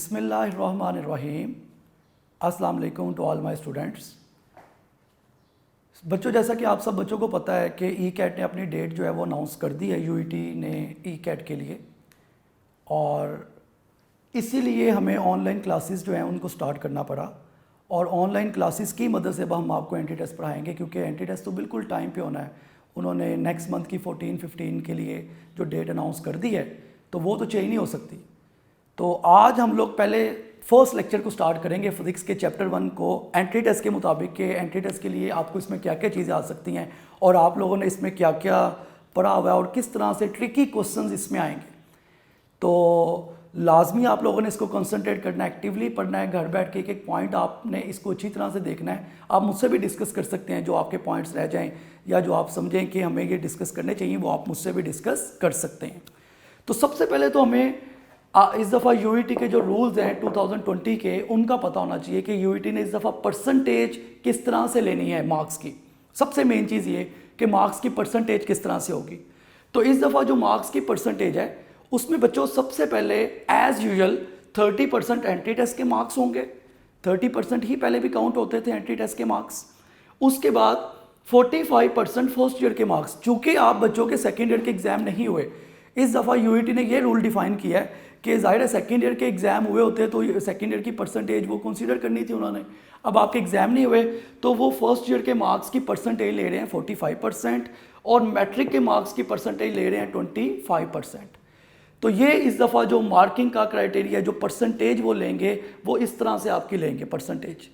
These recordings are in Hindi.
बिस्मिल्लाहिर्रहमानिर्रहीम। अस्सलाम वालेकुम टू ऑल माय स्टूडेंट्स। बच्चों, जैसा कि आप सब बच्चों को पता है कि ई कैट ने अपनी डेट जो है वो अनाउंस कर दी है, यूईटी ने ई कैट के लिए, और इसीलिए हमें ऑनलाइन क्लासेस जो हैं उनको स्टार्ट करना पड़ा। और ऑनलाइन क्लासेस की मदद से अब हम आपको एंटी टेस्ट पढ़ाएंगे, क्योंकि एंटी टेस्ट तो बिल्कुल टाइम पे होना है। उन्होंने नेक्स्ट मंथ की 14-15 के लिए जो डेट अनाउंस कर दी है, तो वो तो चेंज नहीं हो सकती। तो आज हम लोग पहले फर्स्ट लेक्चर को स्टार्ट करेंगे फिजिक्स के चैप्टर 1 को एंट्री टेस्ट के मुताबिक के एंट्री टेस्ट के लिए आपको इसमें क्या क्या चीज़ें आ सकती हैं और आप लोगों ने इसमें क्या क्या पढ़ा हुआ है और किस तरह से ट्रिकी क्वेश्चंस इसमें आएंगे। तो लाजमी आप लोगों ने इसको कंसंट्रेट करना है, एक्टिवली पढ़ना है, घर बैठ के एक एक पॉइंट आपने इसको अच्छी तरह से देखना है। आप मुझसे भी डिस्कस कर सकते हैं, जो आपके पॉइंट्स रह जाएँ या जो आप समझें कि हमें ये डिस्कस करने चाहिए, वो आप मुझसे भी डिस्कस कर सकते हैं। तो सबसे पहले तो हमें इस दफ़ा यूईटी के जो रूल्स हैं 2020 के, उनका पता होना चाहिए कि यूईटी ने इस दफ़ा परसेंटेज किस तरह से लेनी है मार्क्स की। सबसे मेन चीज़ ये कि मार्क्स की परसेंटेज किस तरह से होगी। तो इस दफ़ा जो मार्क्स की परसेंटेज है उसमें बच्चों सबसे पहले एज़ यूजुअल 30% एंट्री टेस्ट के मार्क्स होंगे। 30% ही पहले भी काउंट होते थे एंट्री टेस्ट के मार्क्स। उसके बाद 45% फर्स्ट ईयर के मार्क्स। चूँकि आप बच्चों के सेकेंड ईयर के एग्ज़ाम नहीं हुए, इस दफ़ा यूईटी ने ये रूल डिफाइन किया है कि ज़ाहिर है सेकेंड ईयर के एग्ज़ाम हुए होते तो सेकेंड ईयर की परसेंटेज वो कंसीडर करनी थी उन्होंने। अब आपके एग्ज़ाम नहीं हुए तो वो फर्स्ट ईयर के मार्क्स की परसेंटेज ले रहे हैं 45% और मैट्रिक के मार्क्स की परसेंटेज ले रहे हैं 25%। तो ये इस दफ़ा जो मार्किंग का क्राइटेरिया, जो परसेंटेज वो लेंगे, वो इस तरह से आपकी लेंगे परसेंटेज।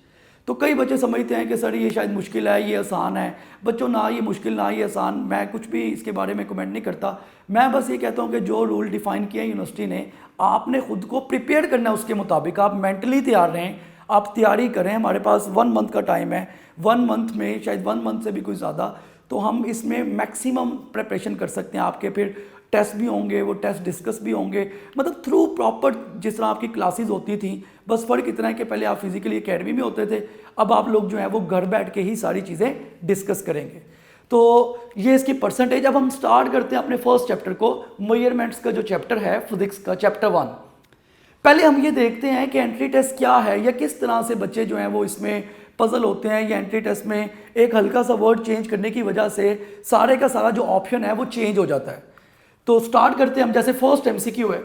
तो कई बच्चे समझते हैं कि सर ये शायद मुश्किल है, ये आसान है। बच्चों, ना ये मुश्किल ना ये आसान, मैं कुछ भी इसके बारे में कमेंट नहीं करता। मैं बस ये कहता हूँ कि जो रूल डिफ़ाइन किया है यूनिवर्सिटी ने, आपने खुद को प्रिपेयर करना है उसके मुताबिक। आप मेंटली तैयार रहें, आप तैयारी करें। हमारे पास 1 मंथ का टाइम है, 1 मंथ में शायद 1 मंथ से भी कुछ ज़्यादा, तो हम इसमें मैक्सिमम प्रिपरेशन कर सकते हैं। आपके फिर टेस्ट भी होंगे, वो टेस्ट डिस्कस भी होंगे, मतलब थ्रू प्रॉपर जिस तरह आपकी क्लासेस होती थी। बस फ़र्क इतना है कि पहले आप फिजिकली एकेडमी में होते थे, अब आप लोग जो है वो घर बैठ के ही सारी चीज़ें डिस्कस करेंगे। तो ये इसकी परसेंटेज। अब हम स्टार्ट करते हैं अपने फर्स्ट चैप्टर को, मेजरमेंट्स का जो चैप्टर है फिजिक्स का, चैप्टर 1। पहले हम ये देखते हैं कि एंट्री टेस्ट क्या है, या किस तरह से बच्चे जो हैं वो इसमें पजल होते हैं, या एंट्री टेस्ट में एक हल्का सा वर्ड चेंज करने की वजह से सारे का सारा जो ऑप्शन है वो चेंज हो जाता है। तो स्टार्ट करते हैं हम। जैसे फर्स्ट एमसीक्यू है,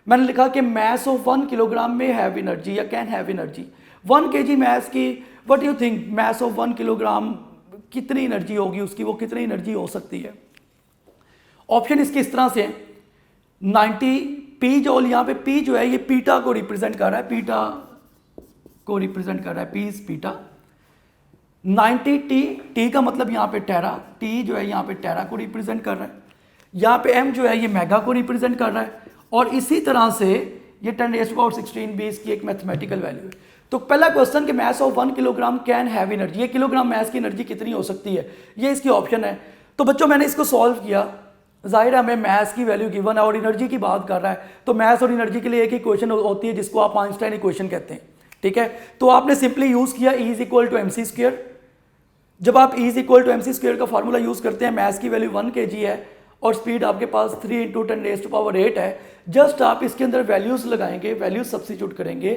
मैंने लिखा कि मैस ऑफ 1 किलोग्राम में हैव एनर्जी या can have energy. 1 kg mass की, what you think, mass of 1 kilogram कितनी एनर्जी होगी उसकी, वो कितनी एनर्जी हो सकती है। ऑप्शन इसके इस तरह से 90 पी जॉल। यहाँ पे पी जो है ये पीटा को रिप्रेजेंट कर रहा है, पीटा को रिप्रेजेंट कर रहा है, पी इज पीटा। 90 टी, टी का मतलब यहाँ पे टेरा, टी जो है यहाँ पे टेरा को रिप्रेजेंट कर रहा है। यहाँ पे m जो है ये मेगा को रिप्रेजेंट कर रहा है। और इसी तरह से ये 10⁻16 भी इसकी एक मैथमेटिकल वैल्यू है। तो पहला क्वेश्चन कि mass of 1 kilogram can have energy, ये किलोग्राम मैस की एनर्जी कितनी हो सकती है, ये इसकी ऑप्शन है। तो बच्चों मैंने इसको सॉल्व किया। जाहिर है हमें मैस की वैल्यू गिवन है और एनर्जी की बात कर रहा है, तो मैस और एनर्जी के लिए एक ही इक्वेशन होती है जिसको आप आइंस्टाइन इक्वेशन कहते हैं, ठीक है। तो आपने सिंपली यूज़ किया E = mc²। जब आप E = mc² का फार्मूला यूज़ करते हैं, मैस की वैल्यू 1 kg है और स्पीड आपके पास 3 × 10⁸ है। जस्ट आप इसके अंदर वैल्यूज़ लगाएंगे, वैल्यूज सब्स्टिट्यूट करेंगे,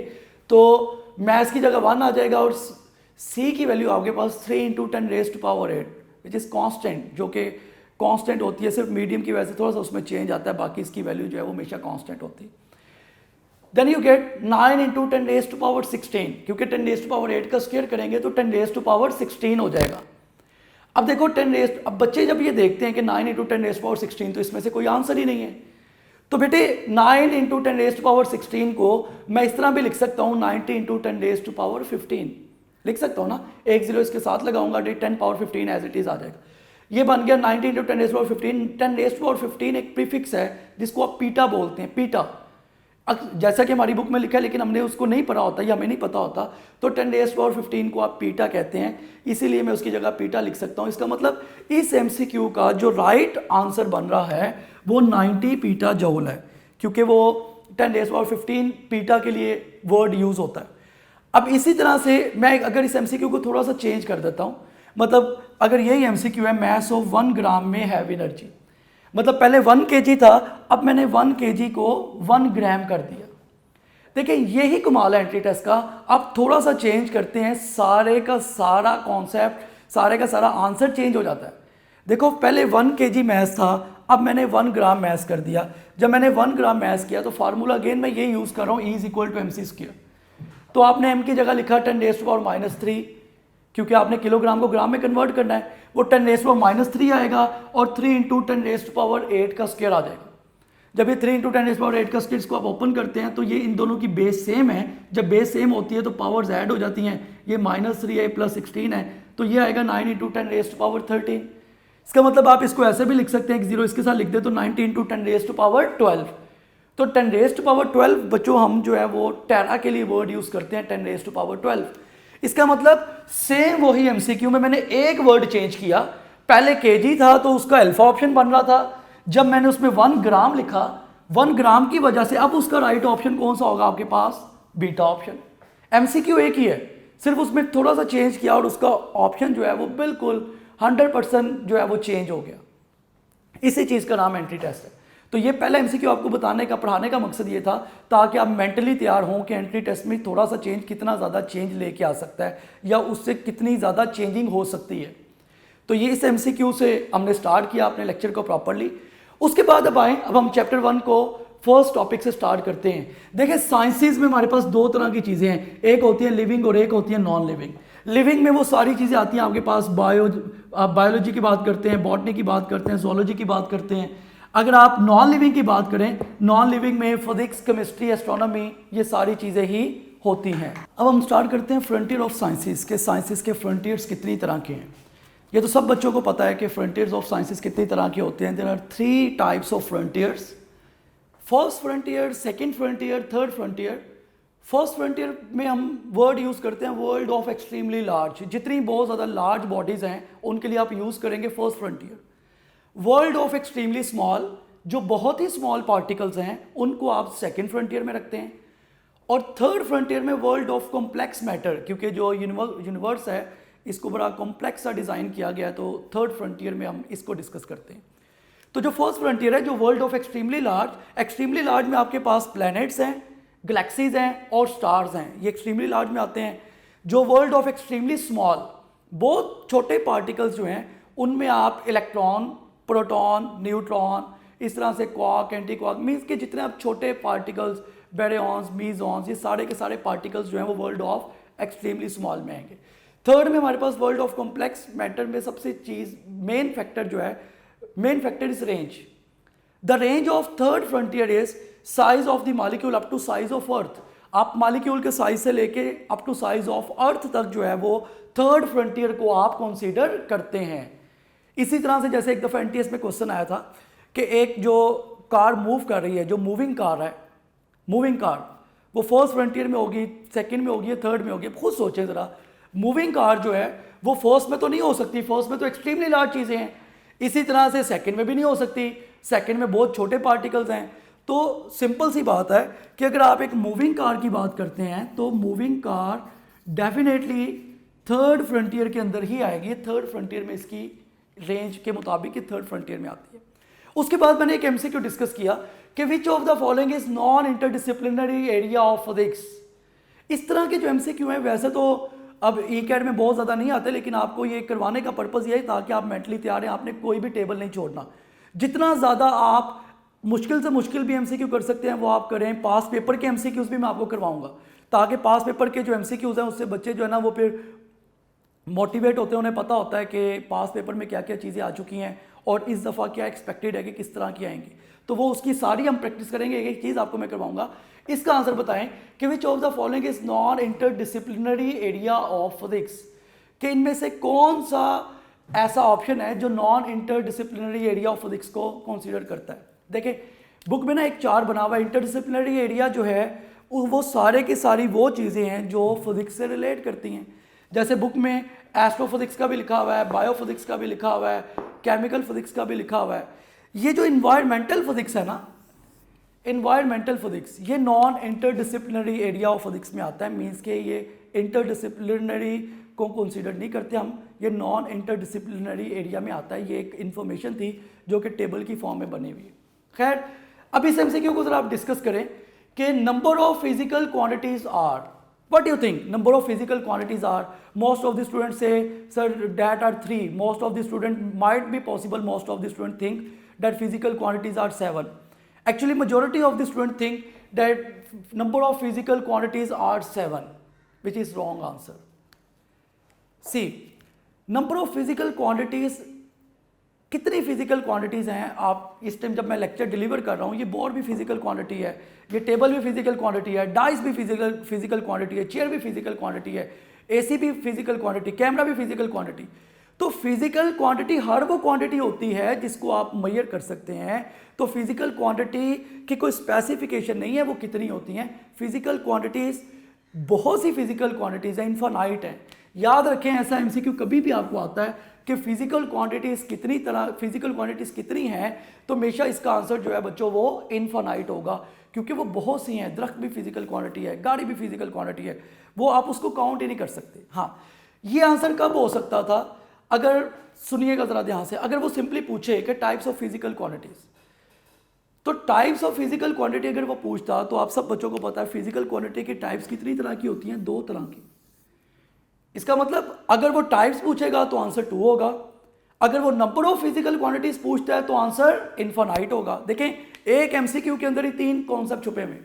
तो मैथ्स की जगह 1 आ जाएगा और सी की वैल्यू आपके पास 3 × 10⁸ विच इज़ कांस्टेंट, जो कि कांस्टेंट होती है। सिर्फ मीडियम की वजह से थोड़ा सा उसमें चेंज आता है, बाकी इसकी वैल्यू जो है वो हमेशा कांस्टेंट होती है। देन यू गेट 9 × 10⁻16, क्योंकि 10⁸ का स्क्वायर करेंगे तो 10⁻16 हो जाएगा। अब देखो अब बच्चे जब ये देखते हैं कि 9 × 10⁻16, तो इसमें से कोई आंसर ही नहीं है। तो बेटे 9 × 10⁻16 को मैं इस तरह भी लिख सकता हूँ, 90 × 10⁻15 लिख सकता हूँ ना, एक 0 इसके साथ लगाऊंगा, 10⁻15 एज इट इज़ आ जाएगा। ये बन गया 90 × 10⁻15। 10⁻15 एक प्रीफिक्स है जिसको आप पीटा बोलते हैं, पीटा। जैसा कि हमारी बुक में लिखा है, लेकिन हमने उसको नहीं पढ़ा होता या हमें नहीं पता होता, तो 10⁻15 को आप पीटा कहते हैं, इसीलिए मैं उसकी जगह पीटा लिख सकता हूँ। इसका मतलब इस एमसीक्यू का जो राइट आंसर बन रहा है वो 90 पीटा जूल है, क्योंकि वो 10⁻15 पीटा के लिए वर्ड यूज़ होता है। अब इसी तरह से मैं अगर इस एमसीक्यू को थोड़ा सा चेंज कर देता हूँ, मतलब अगर यही एमसीक्यू है, मैस ऑफ 1 ग्राम में हैव एनर्जी, मतलब पहले 1 kg था, अब मैंने 1 kg को 1 ग्राम कर दिया। देखिए यही कमाल है एंट्री टेस्ट का। अब थोड़ा सा चेंज करते हैं, सारे का सारा कॉन्सेप्ट, सारे का सारा आंसर चेंज हो जाता है। देखो पहले 1 kg मैथ्स था, अब मैंने 1 ग्राम मैथ्स कर दिया। जब मैंने 1 ग्राम मैथ्स किया तो फार्मूला अगेन मैं ये यूज़ कर रहा हूँ, E is equal to MC²। तो आपने m की जगह लिखा 10⁻⁻³ क्योंकि आपने किलोग्राम को ग्राम में कन्वर्ट करना है। वो 10⁻³ आएगा और 3 × 10⁸ का स्क्वायर आ जाएगा। जब ये 3 × 10⁸ का स्क्वायर को आप ओपन करते हैं तो ये इन दोनों की बेस सेम है। जब बेस सेम होती है तो पावर्स ऐड हो जाती हैं। ये -3 है प्लस 16 है, तो ये आएगा 9 × 10⁻13। इसका मतलब आप इसको ऐसे भी लिख सकते हैं, एक जीरो इसके साथ लिख दे तो 90 × 10⁻12। तो 10⁻12 बच्चों हम जो है वो टेरा के लिए वर्ड यूज करते हैं 10⁻12। इसका मतलब सेम वही MCQ में मैंने एक वर्ड चेंज किया। पहले kg था तो उसका अल्फा ऑप्शन बन रहा था, जब मैंने उसमें 1 ग्राम लिखा, 1 ग्राम की वजह से अब उसका राइट ऑप्शन कौन सा होगा आपके पास, बीटा ऑप्शन। MCQ एक ही है, सिर्फ उसमें थोड़ा सा चेंज किया और उसका ऑप्शन जो है वो बिल्कुल 100% जो है वो चेंज हो गया। इसी चीज़ का नाम एंट्री टेस्ट है। तो ये पहला MCQ आपको बताने का, पढ़ाने का मकसद ये था ताकि आप मेंटली तैयार हों कि एंट्री टेस्ट में थोड़ा सा चेंज कितना ज़्यादा चेंज लेके आ सकता है या उससे कितनी ज़्यादा चेंजिंग हो सकती है। तो ये इस MCQ से हमने स्टार्ट किया अपने लेक्चर को प्रॉपरली। उसके बाद अब आए, अब हम चैप्टर 1 को फर्स्ट टॉपिक से स्टार्ट करते हैं। देखिए साइंसेज में हमारे पास दो तरह की चीज़ें हैं, एक होती है लिविंग और एक होती है नॉन लिविंग। लिविंग में वो सारी चीज़ें आती हैं आपके पास, बायोलॉजी की बात करते हैं, बॉटनी की बात करते हैं, जोलॉजी की बात करते हैं। अगर आप नॉन लिविंग की बात करें, नॉन लिविंग में फिजिक्स, केमिस्ट्री, एस्ट्रोनॉमी, ये सारी चीज़ें ही होती हैं। अब हम स्टार्ट करते हैं फ्रंटियर ऑफ साइंसेज के। साइंसेज के फ्रंटियर्स कितनी तरह के हैं, ये तो सब बच्चों को पता है कि फ्रंटियर्स ऑफ साइंसेज कितनी तरह के होते हैं। There are 3 types of frontiers, first frontier, second frontier, third frontier. First frontier में हम वर्ड यूज़ करते हैं वर्ल्ड ऑफ एक्सट्रीमली लार्ज। जितनी बहुत ज़्यादा लार्ज बॉडीज़ हैं उनके लिए आप यूज़ करेंगे first frontier. World of extremely small, जो बहुत ही स्मॉल पार्टिकल्स हैं, उनको आप सेकंड फ्रंटियर में रखते हैं। और थर्ड फ्रंटियर में वर्ल्ड ऑफ कॉम्प्लेक्स मैटर, क्योंकि जो यूनिवर्स है इसको बड़ा कॉम्प्लेक्स सा डिज़ाइन किया गया है, तो थर्ड फ्रंटियर में हम इसको डिस्कस करते हैं। तो जो फर्स्ट फ्रंटियर है, जो वर्ल्ड ऑफ एक्सट्रीमली लार्ज में आपके पास प्लैनेट्स हैं, गैलेक्सीज हैं और स्टार्स हैं, ये एक्सट्रीमली लार्ज में आते हैं। जो वर्ल्ड ऑफ एक्सट्रीमली स्मॉल, बहुत छोटे पार्टिकल्स जो हैं, उनमें आप इलेक्ट्रॉन, प्रोटॉन, न्यूट्रॉन, इस तरह से क्वार्क, एंटी क्वार्क, मीन्स के जितने आप छोटे पार्टिकल्स, बेरियॉन्स, मीजॉन्स, ये सारे के सारे पार्टिकल्स जो हैं वो वर्ल्ड ऑफ एक्सट्रीमली स्मॉल में आएंगे। थर्ड में हमारे पास वर्ल्ड ऑफ कॉम्प्लेक्स मैटर में सबसे चीज़ मेन फैक्टर जो है, main factor is range. The range of third frontier is size of the molecule up to size of earth. आप मॉलिक्यूल के साइज से लेके up to size of earth तक जो है वो थर्ड फ्रंटियर को आप कंसीडर करते हैं। इसी तरह से जैसे एक दफ़ा NTS में क्वेश्चन आया था कि एक जो कार मूव कर रही है, जो मूविंग कार है, मूविंग कार वो फर्स्ट फ्रंटियर में होगी, सेकंड में होगी, थर्ड में होगी। खुद सोचें ज़रा, मूविंग कार जो है वो फर्स्ट में तो नहीं हो सकती, फर्स्ट में तो एक्सट्रीमली लार्ज चीज़ें हैं। इसी तरह से सेकंड में भी नहीं हो सकती, सेकंड में बहुत छोटे पार्टिकल्स हैं। तो सिंपल सी बात है कि अगर आप एक मूविंग कार की बात करते हैं तो moving car definitely third frontier के अंदर ही आएगी। थर्ड फ्रंटियर में इसकी रेंज के मुताबिक थर्ड फ्रंटियर में आती है। उसके बाद मैंने एक MCQ डिस्कस किया कि which of the following is non interdisciplinary area of physics. इस तरह के जो MCQ हैं वैसे तो अब ECAT में बहुत ज़्यादा नहीं आते, लेकिन आपको ये करवाने का पर्पज़ ये है ताकि आप मेंटली तैयार हैं, आपने कोई भी टेबल नहीं छोड़ना। जितना ज़्यादा आप मुश्किल से मुश्किल भी MCQ कर सकते हैं वो आप करें। पास पेपर के MCQs भी मैं आपको करवाऊंगा ताकि पास पेपर के जो MCQs हैं उससे बच्चे जो है ना वो फिर मोटिवेट होते हैं, उन्हें पता होता है कि पास पेपर में क्या क्या चीज़ें आ चुकी हैं और इस दफ़ा क्या एक्सपेक्टेड है कि किस तरह की आएंगी। तो वो उसकी सारी हम प्रैक्टिस करेंगे, एक एक चीज़ आपको मैं करवाऊंगा। इसका आंसर बताएं कि which of the following is non interdisciplinary area of physics, कि इनमें से कौन सा ऐसा ऑप्शन है जो non interdisciplinary area of physics को कंसीडर करता है। देखिए बुक में ना एक चार्ट बना हुआ है। इंटरडिसिप्लिनरी एरिया जो है वो सारे की सारी वो चीज़ें हैं जो फिजिक्स से रिलेट करती हैं। जैसे बुक में एस्ट्रोफिजिक्स का भी लिखा हुआ है, बायोफिजिक्स का भी लिखा हुआ है, केमिकल फिजिक्स का भी लिखा हुआ है। ये जो इन्वायरमेंटल फिजिक्स है ना, इन्वायरमेंटल फिजिक्स, ये non interdisciplinary area of physics में आता है। मीन्स के ये इंटरडिसिप्लिनरी को कंसीडर नहीं करते हम, ये नॉन इंटरडिसिप्लिनरी एरिया में आता है। ये एक इन्फॉर्मेशन थी जो कि टेबल की फॉर्म में बनी हुई है। खैर अब इस MCQ को जरा आप डिस्कस करें कि number of physical quantities are, what do you think number of physical quantities are? Most of the students say sir that are 3, most of the student might be possible, most of the student think that physical quantities are 7. Actually majority of the student think that number of physical quantities are 7, which is wrong answer. See, number of physical quantities, कितनी फिजिकल क्वांटिटीज़ हैं, आप इस टाइम जब मैं लेक्चर डिलीवर कर रहा हूँ, ये बोर्ड भी फिजिकल क्वांटिटी है, ये टेबल भी फिजिकल क्वांटिटी है, डाइस भी फिजिकल क्वांटिटी है, चेयर भी फिजिकल क्वांटिटी है, एसी भी फिजिकल क्वांटिटी, कैमरा भी फिजिकल क्वांटिटी। तो फिजिकल क्वांटिटी हर वो क्वांटिटी होती है जिसको आप मेजर कर सकते हैं। तो फिजिकल क्वांटिटी की कोई स्पेसिफिकेशन नहीं है वो कितनी होती हैं। फिजिकल क्वांटिटीज़ बहुत सी फिजिकल क्वांटिटीज़ हैं, इन्फानाइट हैं। याद रखें, ऐसा एमसीक्यू कभी भी आपको आता है कि फिजिकल क्वांटिटीज़ कितनी हैं, तो हमेशा इसका आंसर जो है बच्चों वो इनफानाइट होगा, क्योंकि वो बहुत सी हैं। दरख्त भी फिजिकल क्वांटिटी है, गाड़ी भी फिजिकल क्वांटिटी है, वो आप उसको काउंट ही नहीं कर सकते। हाँ, ये आंसर कब हो सकता था? अगर सुनिएगा ज़रा ध्यान से, अगर वो सिंपली पूछे कि टाइप्स ऑफ फिजिकल क्वांटिटीज़, तो टाइप्स ऑफ फिजिकल क्वांटिटी अगर वो पूछता, तो आप सब बच्चों को पता है फिजिकल क्वांटिटी की टाइप्स कितनी तरह की होती हैं? 2 तरह की। इसका मतलब अगर वो टाइप्स पूछेगा तो आंसर 2 होगा, अगर वो नंबर ऑफ फिजिकल क्वांटिटीज पूछता है तो आंसर इनफानाइट होगा। देखें, एक एमसीक्यू के अंदर ही 3 कॉन्सेप्ट छुपे हुए।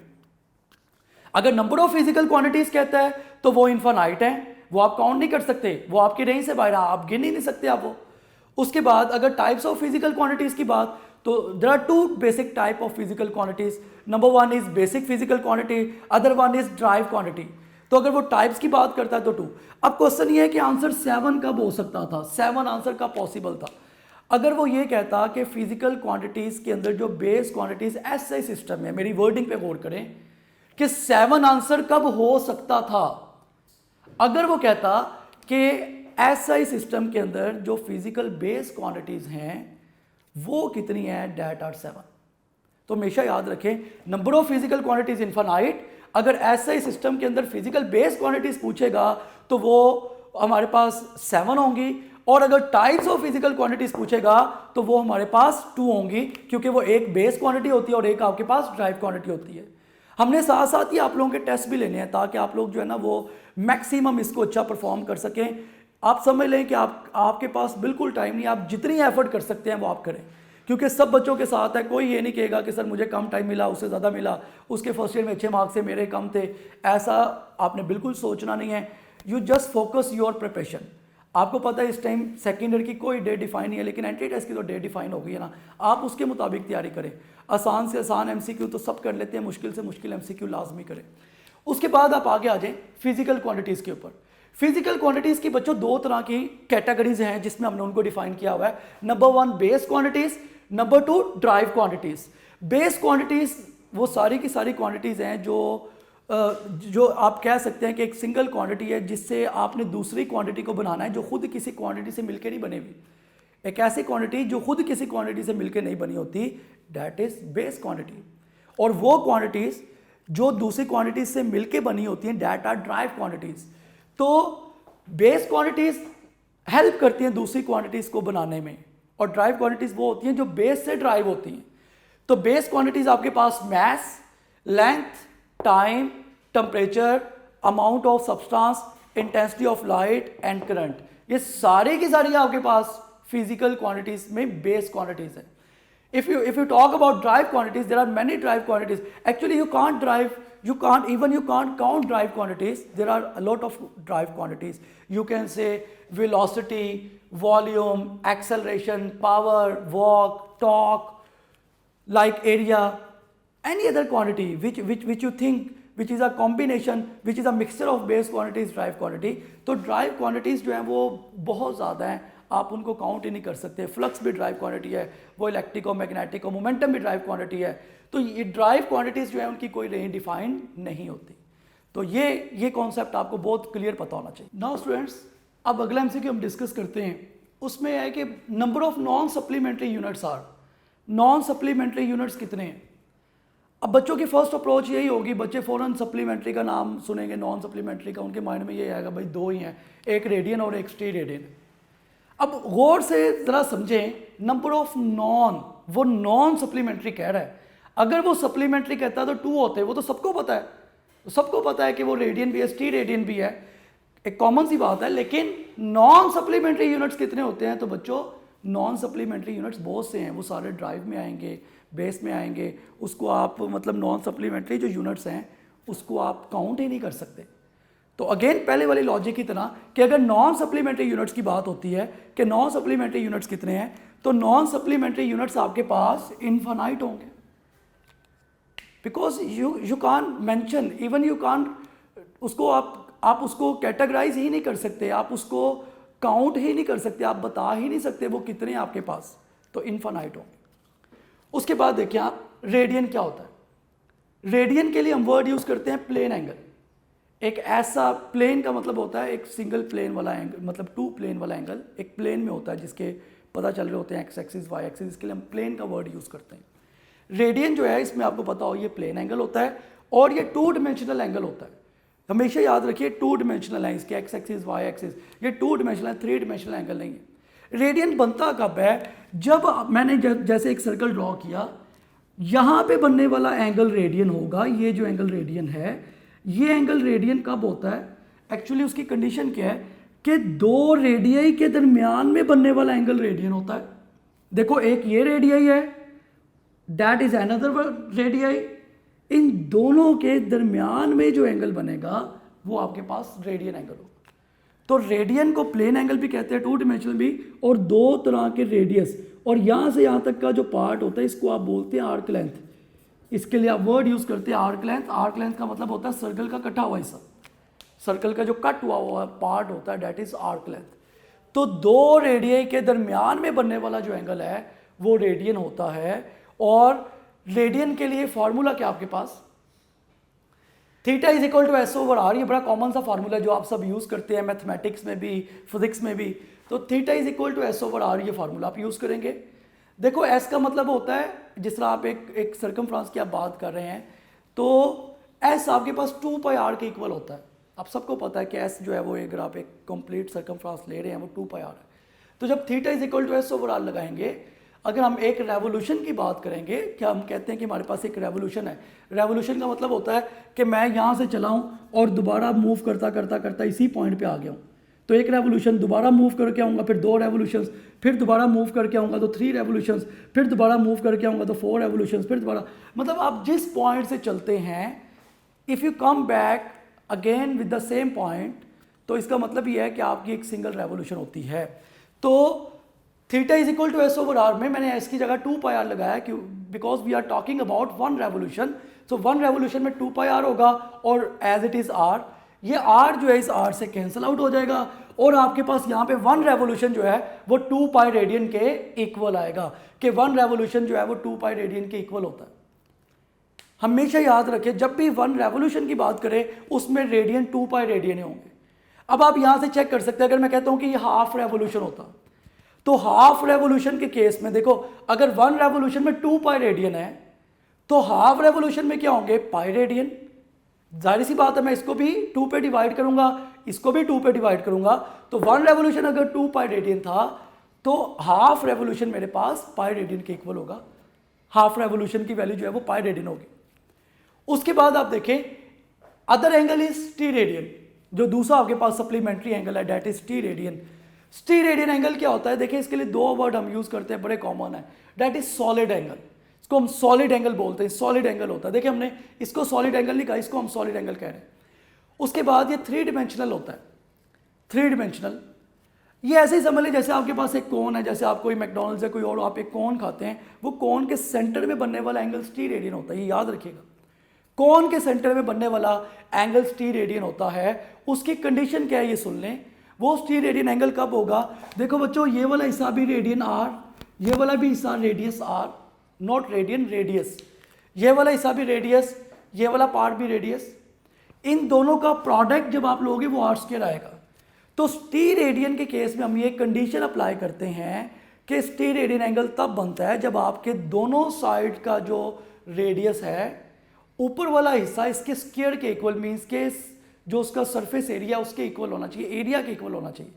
अगर नंबर ऑफ फिजिकल क्वांटिटीज कहता है तो वो इनफानाइट है, वो आप काउंट नहीं कर सकते, वो आपकी रेंज से बाहर, आप गिन ही नहीं सकते आप वो। उसके बाद अगर टाइप्स ऑफ फिजिकल क्वांटिटीज की बात, तो there are 2 basic type of physical quantities. Number 1 is basic physical quantity, other 1 is drive quantity. तो अगर वो टाइप्स की बात करता है तो 2। अब क्वेश्चन ये है कि आंसर 7 कब हो सकता था? 7 आंसर कब पॉसिबल था? अगर वो ये कहता कि फिजिकल क्वांटिटीज के अंदर जो बेस क्वांटिटीज एसआई सिस्टम है, मेरी वर्डिंग पे गौर करें कि 7 आंसर कब हो सकता था। अगर वो कहता कि एसआई सिस्टम के अंदर जो फिजिकल बेस क्वांटिटीज हैं वो कितनी है, डेट आर 7। तो हमेशा याद रखें, number of physical quantities infinite. अगर एसआई सिस्टम के अंदर फिजिकल बेस क्वांटिटीज पूछेगा तो वो हमारे पास 7 होंगी, और अगर टाइप्स ऑफ फिजिकल क्वांटिटीज पूछेगा तो वो हमारे पास 2 होंगी, क्योंकि वो एक बेस क्वांटिटी होती है और एक आपके पास ड्राइव क्वांटिटी होती है। हमने साथ साथ ही आप लोगों के टेस्ट भी लेने हैं ताकि आप लोग जो है ना वो मैक्सिमम इसको अच्छा परफॉर्म कर सकें। आप समझ लें कि आपके पास बिल्कुल टाइम नहीं, आप जितनी एफर्ट कर सकते हैं वो आप करें, क्योंकि सब बच्चों के साथ है। कोई ये नहीं कहेगा कि सर मुझे कम टाइम मिला, उससे ज़्यादा मिला, उसके फर्स्ट ईयर में अच्छे मार्क्स थे, मेरे कम थे। ऐसा आपने बिल्कुल सोचना नहीं है। You just focus your preparation. आपको पता है इस टाइम सेकेंड ईयर की कोई डेट डिफाइन नहीं है, लेकिन एंट्री टेस्ट की तो डेट डिफाइन हो गई है ना, आप उसके मुताबिक तैयारी करें। आसान से आसान एमसीक्यू तो सब कर लेते हैं, मुश्किल से मुश्किल एमसीक्यू लाजमी करें। उसके बाद आप आगे आ जाएं फिजिकल क्वांटिटीज़ के ऊपर। फिजिकल क्वांटिटीज़ की बच्चों 2 तरह की कैटेगरीज हैं जिसमें हमने उनको डिफाइन किया हुआ है। Number 1 base quantities, number 2 drive quantities. Base quantities वो सारी की सारी क्वांटिटीज़ हैं जो आप कह सकते हैं कि एक सिंगल क्वांटिटी है जिससे आपने दूसरी क्वांटिटी को बनाना है, जो खुद किसी क्वांटिटी से मिलकर नहीं बनी हुई। एक ऐसी क्वांटिटी जो खुद किसी क्वांटिटी से मिलकर नहीं बनी होती, दैट इज बेस क्वांटिटी। और वो क्वांटिटीज़ जो दूसरी क्वांटिटी से मिलकर बनी होती हैं, दैट आर ड्राइव क्वांटिटीज़। तो बेस क्वांटिटीज़ हेल्प करती हैं दूसरी क्वांटिटीज़ को बनाने में, और ड्राइव क्वांटिटीज़ वो होती हैं जो बेस से ड्राइव होती हैं। तो बेस क्वांटिटीज़ आपके पास mass, length, time, temperature, amount of substance, intensity of light and current, ये सारी की सारी आपके पास फिजिकल क्वांटिटीज में बेस क्वांटिटीज है। if you talk about drive quantities, there are many drive quantities. Actually you can't count drive quantities. There are a lot of drive quantities. You can say velocity, volume, acceleration, power, walk, torque, like area, any other quantity which you think which is a combination, which is a mixture of base quantities, drive quantity. तो drive quantities जो हैं वो बहुत ज़्यादा हैं, आप उनको काउंट ही नहीं कर सकते। फ्लक्स भी ड्राइव क्वांटिटी है, वो इलेक्ट्रिको मैग्नेटिको मोमेंटम भी ड्राइव क्वांटिटी है। तो ये ड्राइव क्वांटिटीज़ जो है उनकी कोई रेंज डिफाइन नहीं होती। तो ये कॉन्सेप्ट आपको बहुत क्लियर पता होना चाहिए। नाउ स्टूडेंट्स, अब अगला एमसीक्यू हम डिस्कस करते हैं। उसमें है कि number of non supplementary units are, non supplementary units कितने हैं। अब बच्चों की फर्स्ट अप्रोच यही होगी, बच्चे फ़ौरन सप्लीमेंट्री का नाम सुनेंगे, नॉन सप्लीमेंट्री का उनके माइंड में ये आएगा भाई 2 ही हैं, एक रेडियन और एक स्टी रेडियन। अब गौर से ज़रा समझें, नंबर ऑफ नॉन, वो नॉन सप्लीमेंट्री कह रहा है। अगर वो सप्लीमेंट्री कहता है तो 2 होते हैं, वो तो सबको पता है, तो सबको पता है कि वो रेडियन भी है, टी रेडियन भी है, एक कॉमन सी बात है। लेकिन नॉन सप्लीमेंट्री यूनिट्स कितने होते हैं? तो बच्चों नॉन सप्लीमेंट्री यूनिट्स बहुत से हैं, वो सारे ड्राइव में आएंगे, बेस में आएंगे, उसको आप मतलब नॉन सप्लीमेंट्री जो यूनिट्स हैं उसको आप काउंट ही नहीं कर सकते। तो अगेन पहले वाली लॉजिक की तरह कि अगर नॉन सप्लीमेंट्री यूनिट्स की बात होती है कि नॉन सप्लीमेंट्री यूनिट्स कितने हैं, तो नॉन सप्लीमेंट्री यूनिट्स आपके पास इनफाइनाइट होंगे, because you can mention, even you can उसको आप उसको कैटेगराइज ही नहीं कर सकते, आप उसको काउंट ही नहीं कर सकते, आप बता ही नहीं सकते वो कितने हैं आपके पास, तो इनफाइनाइट होंगे। उसके बाद देखिए आप रेडियन क्या होता है। रेडियन के लिए हम वर्ड यूज करते हैं प्लेन एंगल। एक ऐसा प्लेन का मतलब होता है एक सिंगल प्लेन वाला एंगल, मतलब 2 प्लेन वाला एंगल एक प्लेन में होता है जिसके पता चल रहे होते हैं एक्स एक्सिस वाई एक्सिस, इसके लिए हम प्लेन का वर्ड यूज करते हैं। रेडियन जो है इसमें आपको पता हो ये प्लेन एंगल होता है और ये 2 डिमेंशनल एंगल होता है। हमेशा याद रखिए 2 डिमेंशनल है, इसके एक्स एक्सिस वाई एक्सिस, ये 2 डिमेंशनल है, 3 डिमेंशनल एंगल नहीं है। रेडियन बनता कब है? जब मैंने जैसे एक सर्कल ड्रॉ किया, यहाँ पे बनने वाला एंगल रेडियन होगा, ये जो एंगल रेडियन है, ये एंगल रेडियन कब होता है? एक्चुअली उसकी कंडीशन क्या है कि 2 रेडियाई के दरमियान में बनने वाला एंगल रेडियन होता है। देखो एक ये रेडियाई है, दैट इज अनदर रेडियाई, इन दोनों के दरमियान में जो एंगल बनेगा वो आपके पास रेडियन एंगल होगा। तो रेडियन को प्लेन एंगल भी कहते हैं, 2 डिमेंशनल भी, और 2 तरह के रेडियस, और यहाँ से यहाँ तक का जो पार्ट होता है इसको आप बोलते हैं आर्क लेंथ। इसके लिए आप वर्ड यूज करते हैं आर्क लेंथ। आर्क लेंथ का मतलब होता है सर्कल का कटा हुआ हिस्सा, सर्कल का जो कट हुआ पार्ट होता है, डेट इज आर्क लेंथ। तो 2 रेडियाई के दरमियान में बनने वाला जो एंगल है वो रेडियन होता है। और रेडियन के लिए फॉर्मूला क्या आपके पास? Theta is equal to S over R. ये बड़ा कॉमन सा फॉर्मूला जो आप सब यूज करते हैं मैथमेटिक्स में भी, फिजिक्स में भी। तो theta is equal to S over R, ये फॉर्मूला आप यूज करेंगे। देखो एस का मतलब होता है, जिस तरह आप एक सर्कमफ्रांस की आप बात कर रहे हैं, तो एस आपके पास 2 पाई आर के इक्वल होता है। आप सबको पता है कि एस जो है वो अगर आप एक कंप्लीट सर्कमफ्रांस ले रहे हैं वो 2 पाई आर है। तो जब theta is equal to S over r लगाएंगे, अगर हम एक रेवोल्यूशन की बात करेंगे, क्या हम कहते हैं कि हमारे पास एक रेवोल्यूशन है। रेवोल्यूशन का मतलब होता है कि मैं यहाँ से चला हूँ और दोबारा मूव करता करता करता इसी पॉइंट पे आ गया हूँ, तो एक रेवोल्यूशन, दोबारा मूव करके आऊँगा, फिर 2 रेवोल्यूशंस, फिर दोबारा मूव करके आऊँगा तो 3 रेवोल्यूशंस, फिर दोबारा मूव करके आऊँगा तो 4 रेवोल्यूशंस, फिर दोबारा, मतलब आप जिस पॉइंट से चलते हैं, if you come back again with the same point, तो इसका मतलब ये है कि आपकी एक सिंगल रेवोल्यूशन होती है। तो theta is equal to S over r में मैंने एस की जगह 2 पाई आर लगाया, क्यों? Because we are talking about 1 revolution. So 1 revolution में 2 पाई आर होगा और एज इट इज आर, ये आर जो है इस आर से कैंसिल आउट हो जाएगा और आपके पास यहाँ पे 1 रेवोल्यूशन जो है वो 2 पाई रेडियन के इक्वल आएगा, कि 1 रेवोल्यूशन जो है वो 2 पाई रेडियन के इक्वल होता है। हमेशा याद रखें जब भी 1 रेवोल्यूशन की बात करें उसमें रेडियन 2 पाई रेडियन ही होंगे। अब आप यहाँ से चेक कर सकते हैं, अगर मैं कहता हूँ कि ये हाफ रेवोल्यूशन होता, तो हाफ रेवोल्यूशन के केस में देखो, अगर 1 रेवोल्यूशन में 2 पाई रेडियन है तो हाफ रेवोल्यूशन में क्या होंगे? Pi radian. जाहिर सी बात है मैं इसको भी 2 पे डिवाइड करूंगा, इसको भी 2 पे डिवाइड करूंगा, तो 1 रेवोल्यूशन अगर 2 पाई रेडियन था तो हाफ रेवोल्यूशन मेरे पास पाई रेडियन के इक्वल होगा। हाफ रेवोल्यूशन की वैल्यू जो है वो पाई रेडियन होगी। उसके बाद आप देखें other angle is t radian, जो दूसरा आपके पास सप्लीमेंट्री एंगल है, that is t radian. T radian angle क्या होता है? देखिए इसके लिए 2 वर्ड हम यूज करते हैं, बड़े कॉमन है, डेट इज सॉलिड एंगल। इसको हम सॉलिड एंगल बोलते हैं, सॉलिड एंगल होता है। देखिए हमने इसको सॉलिड एंगल नहीं कहा, इसको हम सॉलिड एंगल कह रहे हैं। उसके बाद ये 3 डिमेंशनल होता है। 3 डिमेंशनल ये ऐसे ही समझ लें जैसे आपके पास एक कोन है, जैसे आप कोई मैकडॉनल्ड्स या कोई और आप एक कोन खाते हैं, वो कोन के सेंटर में बनने वाला एंगल टी रेडियन होता है, ये याद रखिएगा। कोन के सेंटर में बनने वाला एंगल टी रेडियन होता है। उसकी कंडीशन क्या है ये सुन लें। वो टी रेडियन एंगल कब होगा? देखो बच्चों, ये वाला हिस्सा भी रेडियन आर, ये वाला भी हिस्सा radius r, not radian, radius. ये वाला हिस्सा भी रेडियस, ये वाला पार्ट भी रेडियस। इन दोनों का प्रोडक्ट जब आप लोगे वो आर स्क्वायर आएगा। तो टी रेडियन के केस में हम ये कंडीशन अप्लाई करते हैं कि टी रेडियन एंगल तब बनता है जब आपके दोनों साइड का जो रेडियस है, ऊपर वाला हिस्सा इसके स्क्वायर के इक्वल, मीन्स के जो उसका सरफेस एरिया उसके इक्वल होना चाहिए, एरिया के इक्वल होना चाहिए।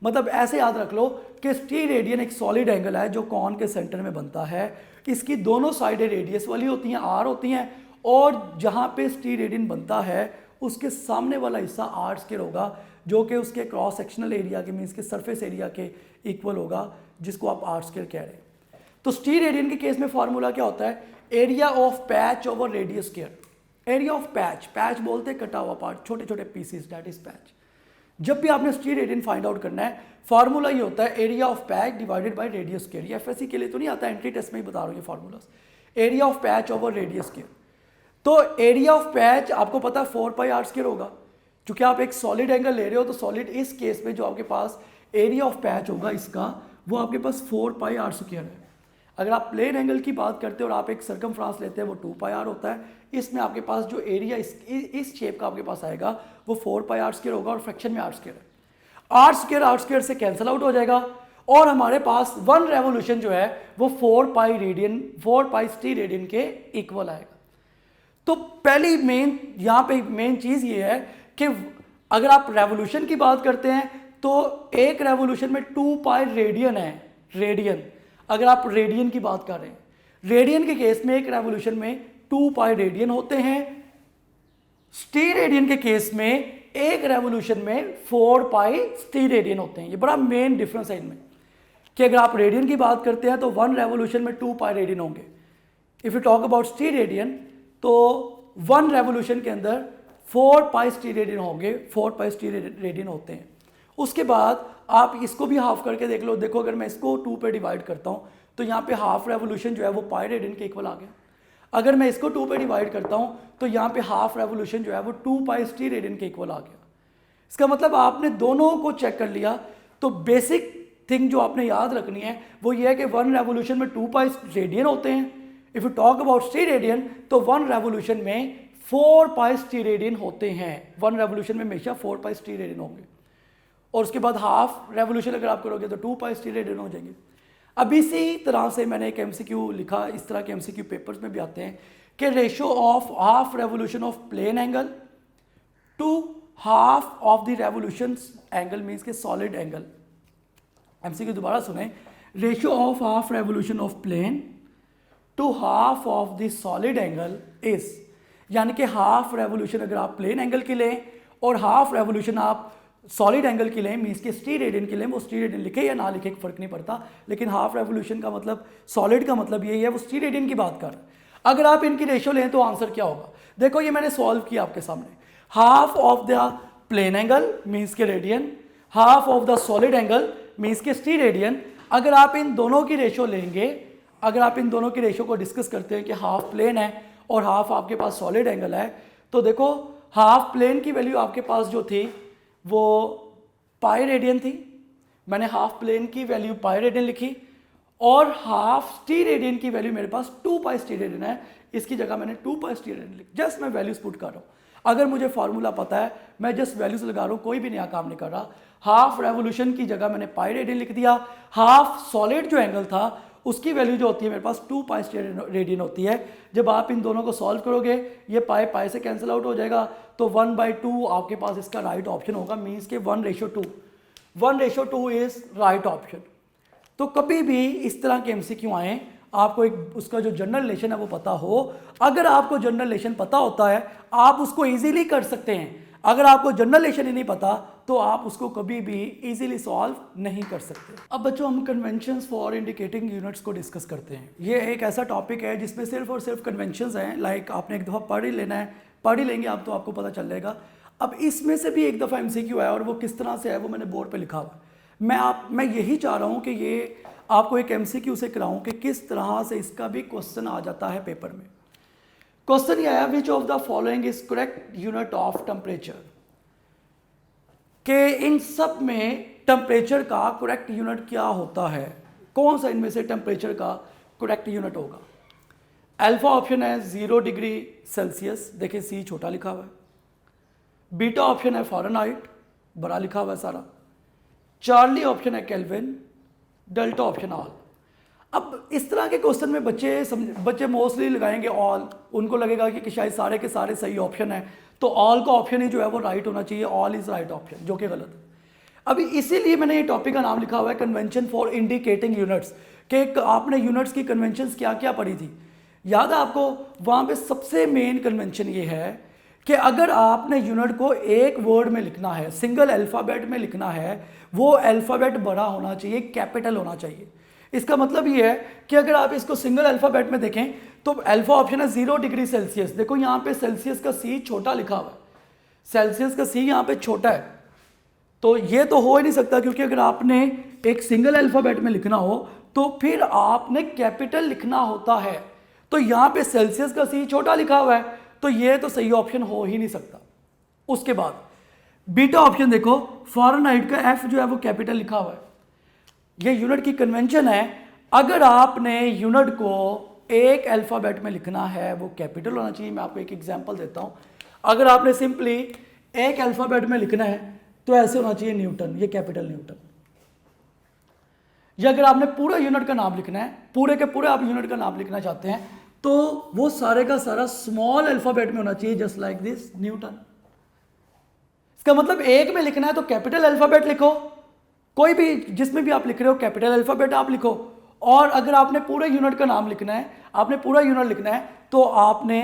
मतलब ऐसे याद रख लो कि स्टीरेडियन एक सॉलिड एंगल है जो कॉन के सेंटर में बनता है। इसकी दोनों साइडें रेडियस वाली होती हैं, आर होती हैं, और जहाँ पे स्टीरेडियन बनता है उसके सामने वाला हिस्सा आर स्क्वायर होगा, जो कि उसके क्रॉस सेक्शनल एरिया के मीन्स के सरफेस एरिया के इक्वल होगा, जिसको आप आर स्क्वायर कह रहे हैं। तो स्टीरेडियन के केस में फार्मूला क्या होता है? Area of patch over radius square. Area of patch, patch बोलते हैं कटा हुआ पार्ट, छोटे छोटे पीसेस, दैट इज पैच। जब भी आपने स्टीरेडियन फाइंड आउट करना है, फार्मूला ये होता है area of patch divided by radius square. ये एफएससी के लिए तो नहीं आता, एंट्री टेस्ट में ही बता रहा हूँ ये formulas. Area of patch over radius square. तो एरिया ऑफ पैच आपको पता है 4 पाई आर स्क्वायर होगा। क्योंकि आप एक सॉलिड एंगल ले रहे हो, तो सॉलिड इस केस में जो आपके पास एरिया ऑफ पैच होगा इसका, वो आपके पास 4 पाई आर स्क्वायर है। अगर आप प्लेन एंगल की बात करते हो और आप एक सर्कमफ्रांस लेते हैं, वो 2 पाई आर होता है। इसमें आपके पास जो एरिया इस शेप का आपके पास आएगा वो 4 पाई आर स्क्वायर होगा, और फ्रैक्शन में आर स्क्वायर है। आर स्क्वायर से कैंसिल आउट हो जाएगा, और हमारे पास 1 रेवोल्यूशन जो है वो 4 पाई स्टीरेडियन के इक्वल आएगा। तो पहली यहाँ पे मेन चीज ये है कि अगर आप रेवोल्यूशन की बात करते हैं तो एक रेवोल्यूशन में 2 पाई रेडियन है, रेडियन। अगर आप रेडियन की बात कर रहे हैं, रेडियन के केस में एक रेवोल्यूशन में 2 पाई रेडियन होते हैं। स्टीरेडियन के केस में एक रेवोल्यूशन में 4 पाई स्टीरेडियन होते हैं। ये बड़ा मेन डिफरेंस है इनमें, कि अगर आप रेडियन की बात करते हैं तो 1 रेवोल्यूशन में 2 पाई रेडियन होंगे। इफ यू टॉक अबाउट स्टीरेडियन तो 1 रेवोल्यूशन के अंदर 4 पाई स्टीरेडियन होंगे, 4 पाई स्टीरेडियन होते हैं। उसके बाद आप इसको भी हाफ करके देख लो। देखो अगर मैं इसको 2 पे डिवाइड करता हूँ तो यहाँ पे हाफ रेवोल्यूशन जो है वो पाई रेडियन के इक्वल आ गया। अगर मैं इसको 2 पे डिवाइड करता हूँ तो यहाँ पे हाफ रेवोल्यूशन जो है वो 2 पाई स्टीरेडियन के इक्वल आ गया। इसका मतलब आपने दोनों को चेक कर लिया। तो बेसिक थिंग जो आपने याद रखनी है वो ये है कि 1 रेवोल्यूशन में 2 पाई रेडियन होते हैं। इफ यू टॉक अबाउट स्टीरेडियन तो 1 रेवोल्यूशन में 4 पाई स्टीरेडियन होते हैं। 1 रेवोल्यूशन में हमेशा 4 पाई स्टीरेडियन होंगे, और उसके बाद हाफ रेवोल्यूशन अगर आप करोगे तो 2 पाई स्टीरेडियन हो जाएंगे। अब इसी तरह से मैंने एक एमसीक्यू लिखा, इस तरह के एमसीक्यू पेपर्स में भी आते हैं कि ratio of half revolution of plane angle to half of the revolution angle means के सॉलिड एंगल। एमसीक्यू दोबारा सुने, ratio of half revolution of plane to half of the solid angle is, यानी कि हाफ रेवोल्यूशन अगर आप प्लेन एंगल की लें और हाफ रेवोल्यूशन आप सॉलिड एंगल की लें, मीन्स के स्टीरेडियन की लें, वो स्टीरेडियन लिखे या ना लिखे फर्क नहीं पड़ता, लेकिन हाफ रेवोल्यूशन का मतलब सॉलिड का मतलब यही है, वो स्टीरेडियन की बात कर रहे हैं। अगर आप इनकी रेशियो लें तो आंसर क्या होगा? देखो ये मैंने सॉल्व किया आपके सामने। Half of the plane angle means के radian, half of the solid angle means के स्टीरेडियन। अगर आप इन दोनों की रेशियो लेंगे, अगर आप इन दोनों की रेशियो को डिस्कस करते हैं कि हाफ प्लेन है और हाफ आपके पास सॉलिड एंगल है, तो देखो हाफ प्लेन की वैल्यू आपके पास जो थी वो पाई रेडियन थी। मैंने हाफ प्लेन की वैल्यू पाई रेडियन लिखी, और हाफ स्टीरेडियन की वैल्यू मेरे पास 2 पाई स्टीरेडियन है। इसकी जगह मैंने 2 पाई स्टीरेडियन लिखी। जस्ट मैं वैल्यूज पुट कर रहा हूँ। अगर मुझे फार्मूला पता है, मैं जस्ट वैल्यूज लगा रहा हूँ, कोई भी नया काम नहीं कर रहा। हाफ रेवोल्यूशन की जगह मैंने पाई रेडियन लिख दिया। हाफ सॉलिड जो एंगल था उसकी वैल्यू जो होती है मेरे पास 2 पाई रेडियन होती है। जब आप इन दोनों को सॉल्व करोगे ये पाई पाई से कैंसिल आउट हो जाएगा, तो 1/2 आपके पास इसका राइट ऑप्शन होगा, मीन्स के 1:2। 1:2 इज राइट ऑप्शन। तो कभी भी इस तरह के एमसीक्यू आए, आपको एक उसका जो जनरल रिलेशन है वो पता हो। अगर आपको जनरल रिलेशन पता होता है आप उसको इजीली कर सकते हैं। अगर आपको जनरल रिलेशन ही नहीं पता तो आप उसको कभी भी इजीली सॉल्व नहीं कर सकते। अब बच्चों हम कन्वेंशंस फॉर इंडिकेटिंग यूनिट्स को डिस्कस करते हैं। ये एक ऐसा टॉपिक है जिसमें सिर्फ और सिर्फ कन्वेंशंस हैं। लाइक आपने एक दफ़ा पढ़ ही लेना है, पढ़ ही लेंगे आप तो आपको पता चल जाएगा। अब इसमें से भी एक दफ़ा एमसीक्यू है और वो किस तरह से है वो मैंने बोर्ड पे लिखा हुआ है। मैं यही चाह रहा हूँ कि ये आपको एक एमसीक्यू से कराऊँ कि किस तरह से इसका भी क्वेश्चन आ जाता है पेपर में। क्वेश्चन ये आया, which of the following is correct unit of temperature, कि इन सब में टेम्परेचर का करेक्ट यूनिट क्या होता है, कौन सा इनमें से टेम्परेचर का करेक्ट यूनिट होगा। अल्फा ऑप्शन है 0 डिग्री सेल्सियस, देखिए सी छोटा लिखा हुआ है। बीटा ऑप्शन है फ़ारेनहाइट, बड़ा लिखा हुआ है सारा। चार्ली ऑप्शन है केल्विन, डेल्टा ऑप्शन ऑल। अब इस तरह के क्वेश्चन में बच्चे मोस्टली लगाएंगे ऑल। उनको लगेगा कि शायद सारे के सारे सही ऑप्शन है, तो ऑल का ऑप्शन ही जो है वो राइट होना चाहिए। ऑल इज राइट ऑप्शन, जो कि गलत है। अभी इसीलिए मैंने ये टॉपिक का नाम लिखा हुआ है कन्वेंशन फॉर इंडिकेटिंग यूनिट्स, कि आपने यूनिट्स की कन्वेंशंस क्या क्या पढ़ी थी, याद है आपको? वहाँ पे सबसे मेन कन्वेंशन ये है कि अगर आपने यूनिट को एक वर्ड में लिखना है, सिंगल अल्फ़ाबेट में लिखना है, वो अल्फ़ाबेट बड़ा होना चाहिए, कैपिटल होना चाहिए। इसका मतलब ये है कि अगर आप इसको सिंगल अल्फ़ाबेट में देखें तो अल्फ़ा ऑप्शन है 0 डिग्री सेल्सियस। देखो यहाँ पे सेल्सियस का सी छोटा लिखा हुआ है, सेल्सियस का सी यहाँ पे छोटा है, तो ये तो हो ही नहीं सकता, क्योंकि अगर आपने एक सिंगल अल्फ़ाबेट में लिखना हो तो फिर आपने कैपिटल लिखना होता है। तो यहाँ पे सेल्सियस का सी छोटा लिखा हुआ है, तो ये तो सही ऑप्शन हो ही नहीं सकता। उसके बाद बीटा ऑप्शन देखो, फ़ारेनहाइट का एफ जो है वो कैपिटल लिखा हुआ है। ये यूनिट की कन्वेंशन है, अगर आपने यूनिट को एक अल्फ़ाबेट में लिखना है वो कैपिटल होना चाहिए। मैं आपको एक एग्जांपल देता हूँ। अगर आपने सिंपली एक अल्फ़ाबेट में लिखना है तो ऐसे होना चाहिए न्यूटन, ये कैपिटल न्यूटन। या अगर आपने पूरा यूनिट का नाम लिखना है, पूरे के पूरे आप यूनिट का नाम लिखना चाहते हैं, तो वो सारे का सारा स्मॉल अल्फ़ाबेट में होना चाहिए, जस्ट लाइक दिस न्यूटन। इसका मतलब एक में लिखना है तो कैपिटल अल्फ़ाबेट लिखो, कोई भी जिसमें भी आप लिख रहे हो कैपिटल अल्फ़ाबेट आप लिखो। और अगर आपने पूरे यूनिट का नाम लिखना है, आपने पूरा यूनिट लिखना है, तो आपने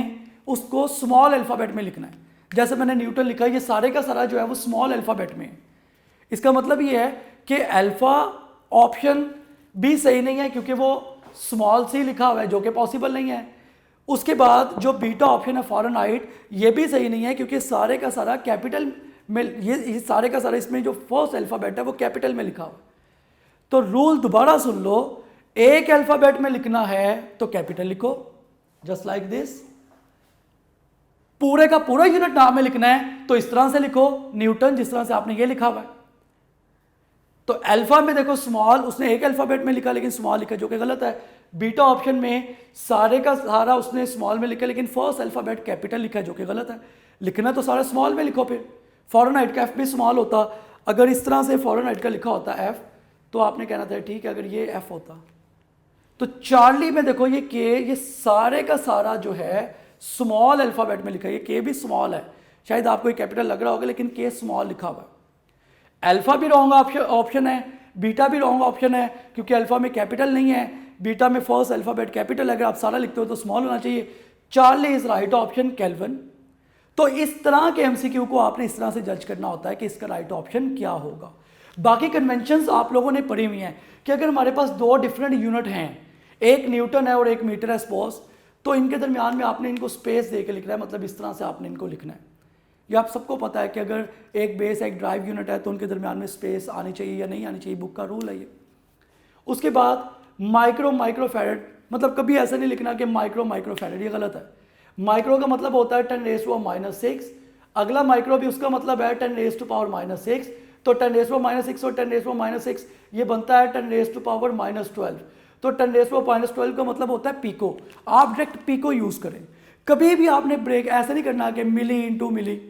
उसको स्मॉल अल्फ़ाबेट में लिखना है। जैसे मैंने न्यूटन लिखा है, ये सारे का सारा जो है वो स्मॉल अल्फ़ाबेट में है। इसका मतलब ये है कि अल्फ़ा ऑप्शन भी सही नहीं है, क्योंकि वो स्मॉल सी लिखा हुआ है, जो कि पॉसिबल नहीं है। उसके बाद जो बीटा ऑप्शन है फ़ारेनहाइट, ये भी सही नहीं है, क्योंकि सारे का सारा कैपिटल में, ये सारे का सारा इसमें जो फर्स्ट अल्फ़ाबेट है वो कैपिटल में लिखा हुआ है। तो रूल दोबारा सुन लो, एक अल्फ़ाबेट में लिखना है तो कैपिटल लिखो, जस्ट लाइक दिस। पूरे का पूरा यूनिट नाम में लिखना है तो इस तरह से लिखो, न्यूटन, जिस तरह से आपने ये लिखा हुआ है। तो अल्फा में देखो स्मॉल, उसने एक अल्फ़ाबेट में लिखा लेकिन स्मॉल लिखा, जो कि गलत है। बीटा ऑप्शन में सारे का सारा उसने स्मॉल में लिखा लेकिन फर्स्ट अल्फ़ाबेट कैपिटल लिखा, जो कि गलत है। लिखना तो सारा स्मॉल में लिखो। फिर फ़ारेनहाइट का एफ भी स्मॉल होता, अगर इस तरह से फ़ारेनहाइट का लिखा होता एफ, तो आपने कहना था ठीक है, अगर ये एफ होता। तो चार्ली में देखो ये के, ये सारे का सारा जो है स्मॉल अल्फ़ाबेट में लिखा है, ये के भी स्मॉल है, शायद आपको ये कैपिटल लग रहा होगा लेकिन के स्मॉल लिखा हुआ है। अल्फ़ा भी रॉन्ग ऑप्शन है, बीटा भी रॉन्ग ऑप्शन है, क्योंकि अल्फ़ा में कैपिटल नहीं है, बीटा में फर्स्ट अल्फ़ाबेट कैपिटल, अगर आप सारा लिखते हो तो स्मॉल होना चाहिए। Charlie is right option, kelvin. तो इस तरह के एमसीक्यू को आपने इस तरह से जज करना होता है कि इसका राइट ऑप्शन क्या होगा। बाकी कन्वेंशंस आप लोगों ने पढ़ी हुई हैं कि अगर हमारे पास दो डिफरेंट यूनिट हैं, एक न्यूटन है और एक मीटर है सपोज, तो इनके दरमियान में आपने इनको स्पेस दे के लिखना है, मतलब इस तरह से आपने इनको लिखना है। ये आप सबको पता है कि अगर एक बेस एक ड्राइव यूनिट है तो उनके दरमियान में स्पेस आनी चाहिए या नहीं आनी चाहिए, बुक का रूल है ये। उसके बाद माइक्रो फैरेड, मतलब कभी ऐसा नहीं लिखना कि माइक्रो फैरेड, ये गलत है। माइक्रो का मतलब होता है 10⁻⁻⁶, अगला माइक्रो भी उसका मतलब है 10⁻⁻⁶, तो 10⁻⁻⁶ और 10⁻⁻⁶ ये बनता है 10⁻⁻12। तो 10⁻⁻12 का मतलब होता है पीको। आप डायरेक्ट पीको यूज़ करें, कभी भी आपने ब्रेक ऐसे नहीं करना कि मिली इंटू मिली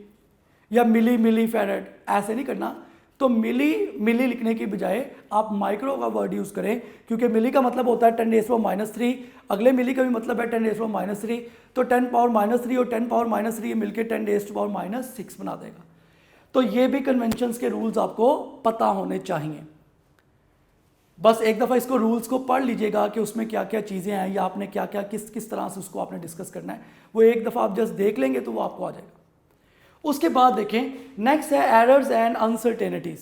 या मिली फैरेड, ऐसे नहीं करना। तो मिली लिखने की बजाय आप माइक्रो का वर्ड यूज़ करें, क्योंकि मिली का मतलब होता है 10⁻⁻3, अगले मिली का भी मतलब है 10⁻⁻3, तो 10⁻³ और 10⁻³ ये मिलकर 10⁻⁻6 बना देगा। तो ये भी कन्वेंशंस के रूल्स आपको पता होने चाहिए। बस एक दफ़ा इसको रूल्स को पढ़ लीजिएगा कि उसमें क्या क्या चीज़ें हैं या आपने क्या क्या किस तरह से उसको आपने डिस्कस करना है, वो एक दफ़ा आप जस्ट देख लेंगे तो वो आपको आ जाएगा। उसके बाद देखें, नेक्स्ट है एरर्स एंड अनसर्टेनिटीज़,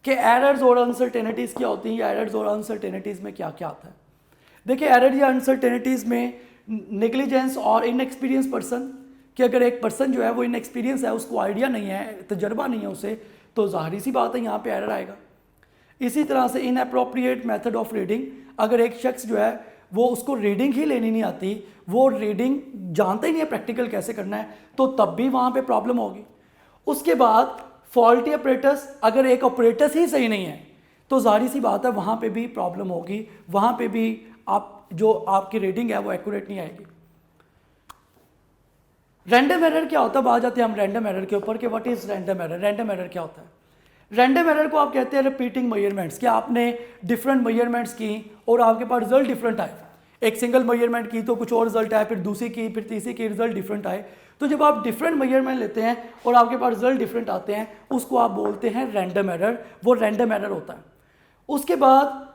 कि एरर्स और अनसर्टेनिटीज़ क्या होती हैं, या एरर्स और अनसर्टेनिटीज़ में क्या क्या आता है। देखिए एरर या अनसर्टेनिटीज़ में नेग्लिजेंस और इनएक्सपीरियंस पर्सन, कि अगर एक पर्सन जो है वो इनएक्सपीरियंस है, उसको आइडिया नहीं है, तजर्बा नहीं है उसे, तो ज़ाहिर सी बात है यहाँ पे एरर आएगा। इसी तरह से इनअप्रोप्रिएट मेथड ऑफ रीडिंग, अगर एक शख्स जो है वो उसको रीडिंग ही लेनी नहीं आती, वो रीडिंग जानता ही नहीं है प्रैक्टिकल कैसे करना है, तो तब भी वहाँ पे प्रॉब्लम होगी। उसके बाद फॉल्टी ऑपरेटर्स, अगर एक ऑपरेटर्स ही सही नहीं है तो जाहिर सी बात है वहाँ पे भी प्रॉब्लम होगी, वहाँ पे भी आप जो आपकी रीडिंग है वो एक्यूरेट नहीं आएगी। रैंडम एरर क्या होता है, आ जाते हैं हम रैंडम एरर के ऊपर कि what is random error. Random error क्या होता है? रैंडम एरर को आप कहते हैं रिपीटिंग मेजरमेंट्स, कि आपने डिफरेंट मेजरमेंट्स की और आपके पास रिजल्ट डिफरेंट आए। एक सिंगल मेजरमेंट की तो कुछ और रिजल्ट आए, फिर दूसरी की, फिर तीसरी की, रिजल्ट डिफरेंट आए। तो जब आप डिफरेंट मेजरमेंट लेते हैं और आपके पास रिजल्ट डिफरेंट आते हैं, उसको आप बोलते हैं रैंडम एरर, वो रैंडम एरर होता है। उसके बाद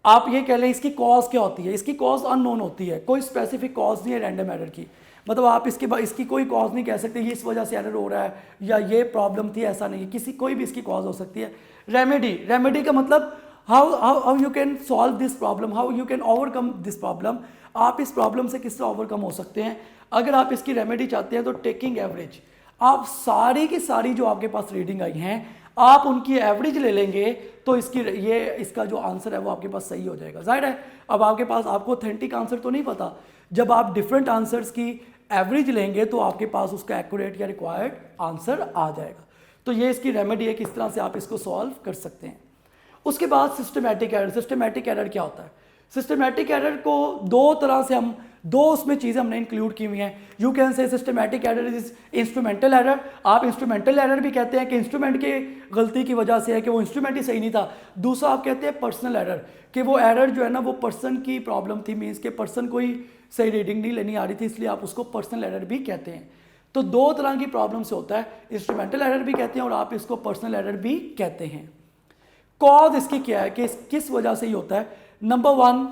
आप ये कह लें इसकी कॉज क्या होती है, इसकी कॉज अननोन होती है, कोई स्पेसिफिक कॉज नहीं है रैंडम एरर की। मतलब आप इसकी कोई कॉज नहीं कह सकते ये इस वजह से एरर हो रहा है या ये प्रॉब्लम थी, ऐसा नहीं है, किसी कोई भी इसकी कॉज हो सकती है। रेमेडी का मतलब how you can solve this problem, how you can overcome this problem, आप इस प्रॉब्लम से किस तरह ओवरकम हो सकते हैं। अगर आप इसकी रेमेडी चाहते हैं तो टेकिंग एवरेज, आप सारी की सारी जो आपके पास रीडिंग आई हैं आप उनकी एवरेज ले लेंगे तो इसका जो आंसर है वो आपके पास सही हो जाएगा। जाहिर है अब आपके पास आपको ऑथेंटिक आंसर तो नहीं पता, जब आप डिफरेंट आंसर्स की एवरेज लेंगे तो आपके पास उसका एक्यूरेट या रिक्वायर्ड आंसर आ जाएगा। तो ये इसकी रेमेडी है, किस तरह से आप इसको सॉल्व कर सकते हैं। उसके बाद सिस्टमैटिक एरर। सिस्टमैटिक एरर क्या होता है? सिस्टमैटिक एरर को दो तरह से दो उसमें चीज़ें हमने इंक्लूड की हुई हैं। You can say systematic error is instrumental error, आप इंस्ट्रूमेंटल एरर भी कहते हैं कि इंस्ट्रूमेंट की गलती की वजह से है कि वो इंस्ट्रूमेंट ही सही नहीं था। दूसरा आप कहते हैं पर्सनल एरर, कि वो एरर जो है ना वो पर्सन की प्रॉब्लम थी, मीन्स के पर्सन को ही सही रीडिंग नहीं लेनी आ रही थी, इसलिए आप उसको पर्सनल एरर भी कहते हैं। तो दो तरह की प्रॉब्लम से होता है, इंस्ट्रूमेंटल एरर भी कहते हैं और आप इसको पर्सनल एरर भी कहते हैं। कॉज इसकी क्या है कि किस वजह से ही होता है? नंबर वन,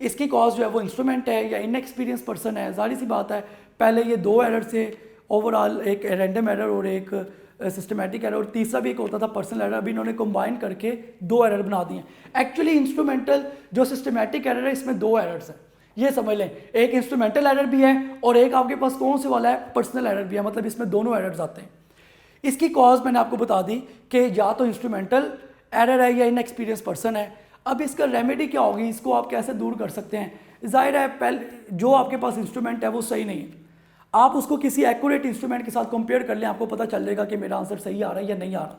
इसकी कॉज जो है वो इंस्ट्रूमेंट है या इनएक्सपीरियंस पर्सन है। जाहिर सी बात है पहले ये दो एरर से ओवरऑल, एक रैंडम एरर और एक सिस्टमैटिक एरर, और तीसरा भी एक होता था पर्सनल एरर, अभी इन्होंने कंबाइन करके दो एरर बना दिए। एक्चुअली इंस्ट्रूमेंटल जो सिस्टमैटिक एरर है इसमें दो एरर्स हैं, ये समझ लें, एक इंस्ट्रूमेंटल एरर भी है और एक आपके पास कौन से वाला है, पर्सनल एरर भी है, मतलब इसमें दोनों एरर्स आते हैं। इसकी कॉज मैंने आपको बता दी कि या तो इंस्ट्रूमेंटल एरर है या इनएक्सपीरियंस पर्सन है। अब इसका रेमेडी क्या होगी, इसको आप कैसे दूर कर सकते हैं? जाहिर है पहले जो आपके पास इंस्ट्रूमेंट है वो सही नहीं है, आप उसको किसी एक्यूरेट इंस्ट्रूमेंट के साथ कंपेयर कर लें, आपको पता चल जाएगा कि मेरा आंसर सही आ रहा है या नहीं आ रहा।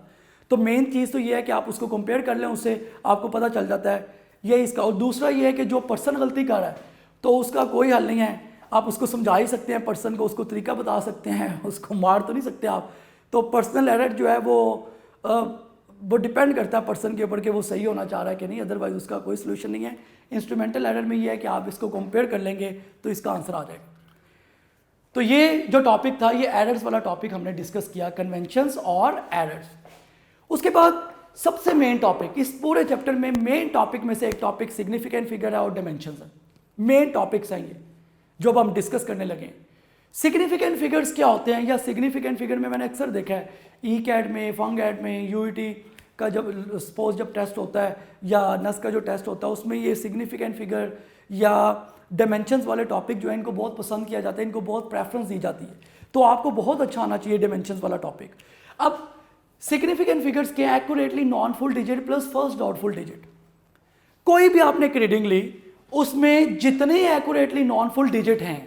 तो मेन चीज़ तो ये है कि आप उसको कंपेयर कर लें, उससे आपको पता चल जाता है ये इसका। और दूसरा ये है कि जो पर्सन गलती कर रहा है तो उसका कोई हल नहीं है, आप उसको समझा ही सकते हैं, पर्सन को उसको तरीका बता सकते हैं, उसको मार तो नहीं सकते आप। तो पर्सनल एरर जो है वो डिपेंड करता है पर्सन के ऊपर कि वो सही होना चाह रहा है कि नहीं, अदरवाइज उसका कोई सोल्यूशन नहीं है। इंस्ट्रूमेंटल एरर में ये है कि आप इसको कंपेयर कर लेंगे तो इसका आंसर आ जाएगा। तो ये जो टॉपिक था, ये एरर्स वाला टॉपिक हमने डिस्कस किया, कन्वेंशंस और एरर्स। उसके बाद सबसे मेन टॉपिक इस पूरे चैप्टर में, मेन टॉपिक में से एक टॉपिक सिग्निफिकेंट फिगर है और डायमेंशंस है। मेन टॉपिक्स हैं ये जो अब हम डिस्कस करने लगे। सिग्निफिकेंट फिगर्स क्या होते हैं, या सिग्निफिकेंट फिगर में मैंने अक्सर देखा है ई कैट में, फंगैट में, यूईटी का जब टेस्ट होता है या नस का जो टेस्ट होता है उसमें ये सिग्निफिकेंट फिगर या डायमेंशंस वाले टॉपिक जो है इनको बहुत पसंद किया जाता है, इनको बहुत प्रेफरेंस दी जाती है। तो आपको बहुत अच्छा आना चाहिए डायमेंशंस वाला टॉपिक। अब सिग्निफिकेंट फिगर्स के accurately non full digit plus first doubtful digit. कोई भी आपने एक रीडिंग ली, उसमें जितने एक्यूरेटली नॉन फुल डिजिट हैं,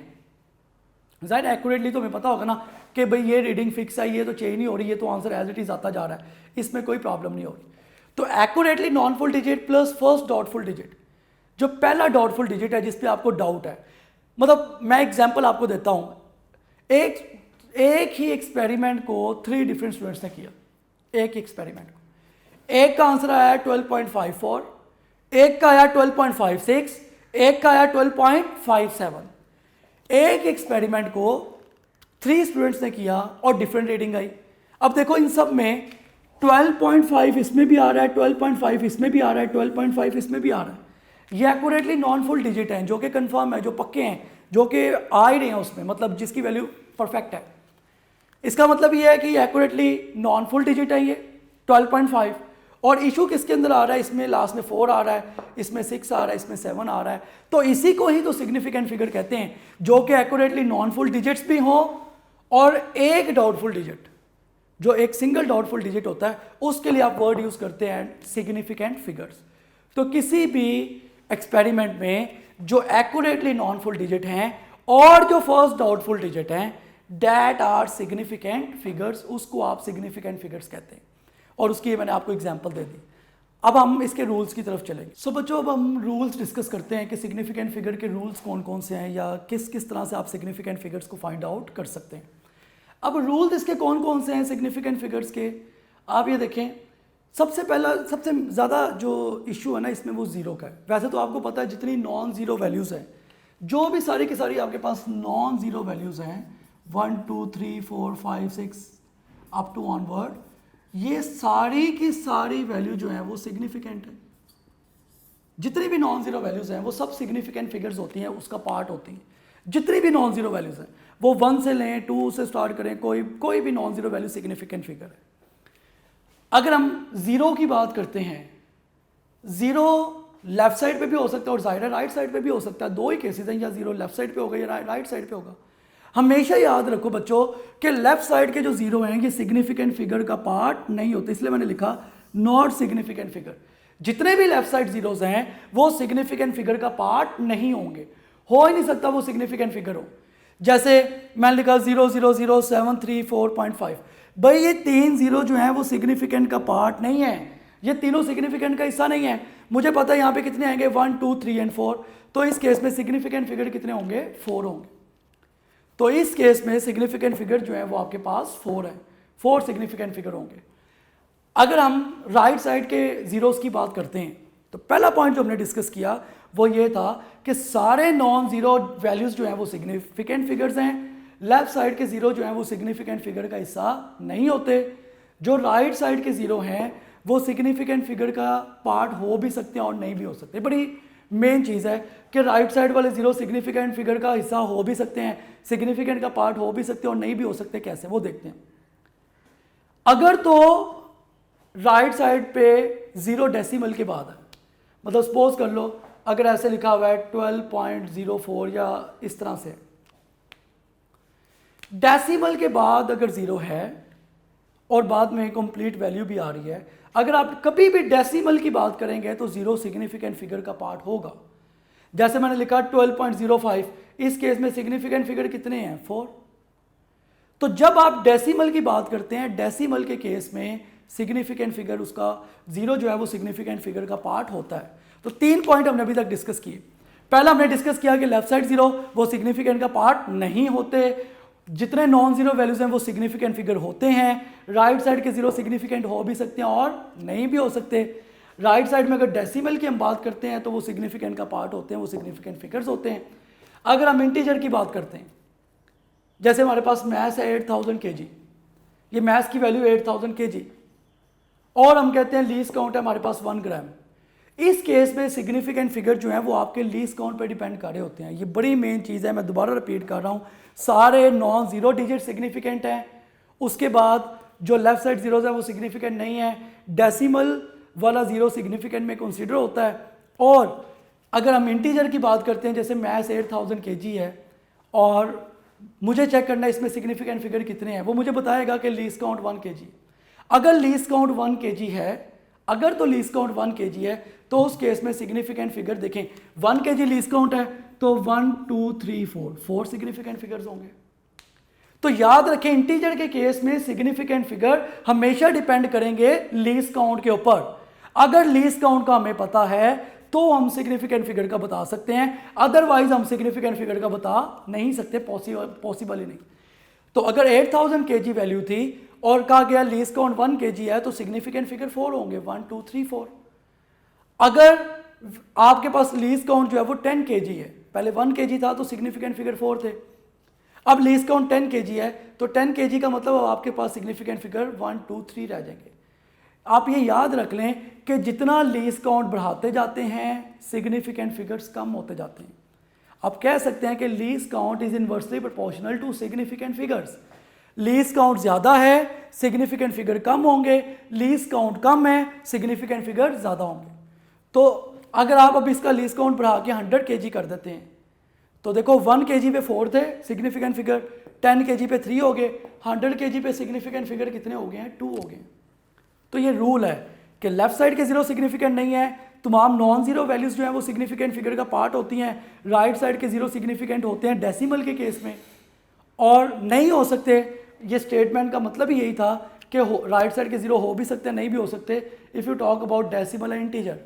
जाहिर एक्यूरेटली तो हमें पता होगा ना कि भाई ये रीडिंग फिक्स है, ये तो चेंज नहीं हो रही है, तो आंसर एज इट इज आता जा रहा है, इसमें कोई प्रॉब्लम नहीं हो रही। तो accurately non full digit plus first doubtful digit, जो पहला डाउटफुल डिजिट है जिस पे आपको डाउट है, मतलब मैं एग्जांपल आपको देता हूं, एक ही एक्सपेरिमेंट को 3 डिफरेंट स्टूडेंट्स ने किया, एक ही एक्सपेरिमेंट को, एक का आंसर आया 12.54, एक का आया 12.56, एक का आया 12.57। एक एक्सपेरिमेंट को 3 स्टूडेंट्स ने किया और डिफरेंट रीडिंग आई। अब देखो इन सब में 12.5 इसमें भी आ रहा है, 12.5 इसमें भी आ रहा है, 12.5 इसमें भी आ रहा है। ये एक्यूरेटली नॉन फुल डिजिट हैं, जो कि कंफर्म है, जो पक्के हैं, जो कि आ ही रहे हैं उसमें, मतलब जिसकी वैल्यू परफेक्ट है। इसका मतलब ये है कि एक्यूरेटली नॉन फुल डिजिट है ये 12.5। और इशू किसके अंदर आ रहा है, इसमें लास्ट में 4 आ रहा है, इसमें 6 आ रहा है, इसमें 7 आ रहा है। तो इसी को ही तो सिग्निफिकेंट फिगर कहते हैं, जो कि एक्यूरेटली नॉन फुल डिजिट्स भी हो और एक डाउटफुल डिजिट, जो एक सिंगल डाउटफुल डिजिट होता है, उसके लिए आप वर्ड यूज करते हैं सिग्निफिकेंट फिगर्स। तो किसी भी एक्सपेरिमेंट में जो एक्यूरेटली नॉन फुल डिजिट हैं और जो फर्स्ट डाउटफुल डिजिट हैं, दैट आर सिग्निफिकेंट फिगर्स, उसको आप सिग्निफिकेंट फिगर्स कहते हैं। और उसकी मैंने आपको एग्जांपल दे दी। अब हम इसके रूल्स की तरफ चलेंगे। सो बच्चों, अब हम रूल्स डिस्कस करते हैं कि सिग्निफिकेंट फिगर के रूल्स कौन कौन से हैं, या किस किस तरह से आप सिग्निफिकेंट फिगर्स को फाइंड आउट कर सकते हैं। अब रूल्स इसके कौन कौन से हैं सिग्निफिकेंट फिगर्स के, आप ये देखें सबसे पहला सबसे ज़्यादा जो इशू है ना इसमें वो ज़ीरो का है। वैसे तो आपको पता है जितनी नॉन ज़ीरो वैल्यूज़ हैं, जो भी सारी की सारी आपके पास नॉन ज़ीरो वैल्यूज़ हैं 1 2 3 4 5 6 अप टू ऑनवर्ड, ये सारी की सारी वैल्यू जो है वो सिग्निफिकेंट है। जितनी भी नॉन ज़ीरो वैल्यूज़ हैं वो सब सिग्निफिकेंट फिगर्स होती हैं, उसका पार्ट होती हैं। जितनी भी नॉन ज़ीरो वैल्यूज़ हैं वो 1 से लें 2 से स्टार्ट करें, कोई भी non zero value significant figure है। अगर हम ज़ीरो की बात करते हैं, ज़ीरो लेफ्ट साइड पे भी हो सकता है और ज़ाहिर है राइट साइड पे भी हो सकता है। दो ही केसेस हैं, या ज़ीरो लेफ्ट साइड पे होगा या राइट साइड पे होगा। हमेशा याद रखो बच्चों कि लेफ्ट साइड के जो ज़ीरो हैं ये सिग्निफिकेंट फिगर का पार्ट नहीं होते, इसलिए मैंने लिखा नॉट सिग्निफिकेंट फिगर। जितने भी लेफ्ट साइड जीरोज हैं वो सिग्निफिकेंट फिगर का पार्ट नहीं होंगे, हो ही नहीं सकता वो सिग्निफिकेंट फिगर हो। जैसे मैंने लिखा 0000734.5, भाई ये 3 जीरो जो हैं वो सिग्निफिकेंट का पार्ट नहीं है, ये तीनों सिग्निफिकेंट का हिस्सा नहीं है। मुझे पता है यहाँ पे कितने आएंगे 1 2 3 एंड 4, तो इस केस में सिग्निफिकेंट फिगर कितने होंगे 4 होंगे। तो इस केस में सिग्निफिकेंट फिगर जो है वो आपके पास 4 है, 4 सिग्निफिकेंट फिगर होंगे। अगर हम राइट साइड के जीरोस की बात करते हैं तो पहला पॉइंट जो हमने डिस्कस किया वो ये था कि सारे नॉन जीरो वैल्यूज जो हैं वो सिग्निफिकेंट फिगर्स हैं। लेफ्ट साइड के जीरो जो हैं वो सिग्निफिकेंट फिगर का हिस्सा नहीं होते। जो राइट साइड के जीरो हैं वो सिग्निफिकेंट फिगर का पार्ट हो भी सकते हैं और नहीं भी हो सकते। बड़ी मेन चीज़ है कि राइट साइड वाले जीरो सिग्निफिकेंट फिगर का हिस्सा हो भी सकते हैं, सिग्निफिकेंट का पार्ट हो भी सकते हैं और नहीं भी हो सकते। कैसे, वो देखते हैं। अगर तो राइट साइड पे 0 डेसिमल के बाद है, मतलब सपोज कर लो अगर ऐसे लिखा हुआ है 12.04 या इस तरह से, डेसिमल के बाद अगर 0 है और बाद में कंप्लीट वैल्यू भी आ रही है, अगर आप कभी भी डेसिमल की बात करेंगे तो 0 सिग्निफिकेंट फिगर का पार्ट होगा। जैसे मैंने लिखा 12.05, इस केस में सिग्निफिकेंट फिगर कितने हैं 4। तो जब आप डेसिमल की बात करते हैं, डेसिमल के केस में सिग्निफिकेंट फिगर उसका 0 जो है वो सिग्निफिकेंट फिगर का पार्ट होता है। तो 3 पॉइंट हमने अभी तक डिस्कस किए। पहला हमने डिस्कस किया कि लेफ्ट साइड 0 वो सिग्निफिकेंट का पार्ट नहीं होते, जितने नॉन जीरो वैल्यूज हैं वो सिग्निफिकेंट फिगर होते हैं। राइट साइड के 0 सिग्निफिकेंट हो भी सकते हैं और नहीं भी हो सकते। राइट साइड में अगर डेसिमल की हम बात करते हैं तो वो सिग्निफिकेंट का पार्ट होते हैं, वो सिग्निफिकेंट फिगर्स होते हैं। अगर हम इंटीजर की बात करते हैं, जैसे हमारे पास मैथ्स है 8000 kg, ये मैथ्स की वैल्यू 8000 kg और हम कहते हैं लीस्ट काउंट है हमारे पास 1 ग्राम। इस केस में सिग्निफिकेंट फिगर जो है वो आपके लीस्ट काउंट पर डिपेंड कर रहे होते हैं। ये बड़ी मेन चीज़ है, मैं दोबारा रिपीट कर रहा हूँ। सारे नॉन जीरो डिजिट सिग्निफिकेंट हैं, उसके बाद जो लेफ्ट साइड जीरोज है वो सिग्निफिकेंट नहीं है, डेसिमल वाला 0 सिग्निफिकेंट में कंसीडर होता है। और अगर हम इंटीजर की बात करते हैं, जैसे मैथ्स 8000 kg है और मुझे चेक करना है इसमें सिग्निफिकेंट फिगर कितने हैं, वो मुझे बताएगा कि लीस्ट काउंट 1 kg। अगर लीस्ट काउंट 1 kg है, अगर तो लीस्ट काउंट 1 kg है तो उस केस में सिग्निफिकेंट फिगर देखें 1 kg लीस्ट काउंट है तो 1 2 3 4 सिग्निफिकेंट फिगर्स होंगे। तो याद रखें इंटीजर के केस में सिग्निफिकेंट फिगर हमेशा डिपेंड करेंगे लीस्ट काउंट के ऊपर। अगर लीस्ट काउंट का हमें पता है तो हम सिग्निफिकेंट फिगर का बता सकते हैं, अदरवाइज हम सिग्निफिकेंट फिगर का बता नहीं सकते, पॉसिबल ही नहीं। तो अगर 8000 kg वैल्यू थी और कहा गया लीस्ट काउंट 1 kg है तो सिग्निफिकेंट फिगर 4 होंगे, 1 2 3 4। अगर आपके पास लीस्ट काउंट जो है वो 10 kg है, पहले 1 kg था तो सिग्निफिकेंट फिगर 4 थे, अब लीस्ट काउंट 10 kg है तो 10 kg का मतलब आपके पास सिग्निफिकेंट फिगर 1 2 3 रह जाएंगे। आप ये याद रख लें कि जितना लीस्ट काउंट बढ़ाते जाते हैं सिग्निफिकेंट फिगर्स कम होते जाते हैं। आप कह सकते हैं कि least count is inversely proportional to significant figures. Least count ज़्यादा है सिग्निफिकेंट फिगर कम होंगे, लीस्ट काउंट कम है सिग्निफिकेंट फिगर ज़्यादा होंगे। तो अगर आप अब इसका लीस्ट काउंट बढ़ा के 100 kg कर देते हैं तो देखो 1 kg पे 4 थे सिग्निफिकेंट फिगर, 10 kg पे 3 हो गए, 100 kg पे सिग्निफिकेंट फिगर कितने हो गए हैं 2 हो गए। तो ये रूल है कि लेफ्ट साइड के 0 सिग्निफिकेंट नहीं है, तमाम नॉन जीरो वैल्यूज जो हैं वो सिग्निफिकेंट फिगर का पार्ट होती हैं। राइट साइड के 0 सिग्निफिकेंट होते हैं डेसिमल के केस में और नहीं हो सकते। ये स्टेटमेंट का मतलब ही यही था कि राइट साइड के 0 हो भी सकते हैं, नहीं भी हो सकते। If you talk about decimal and integer,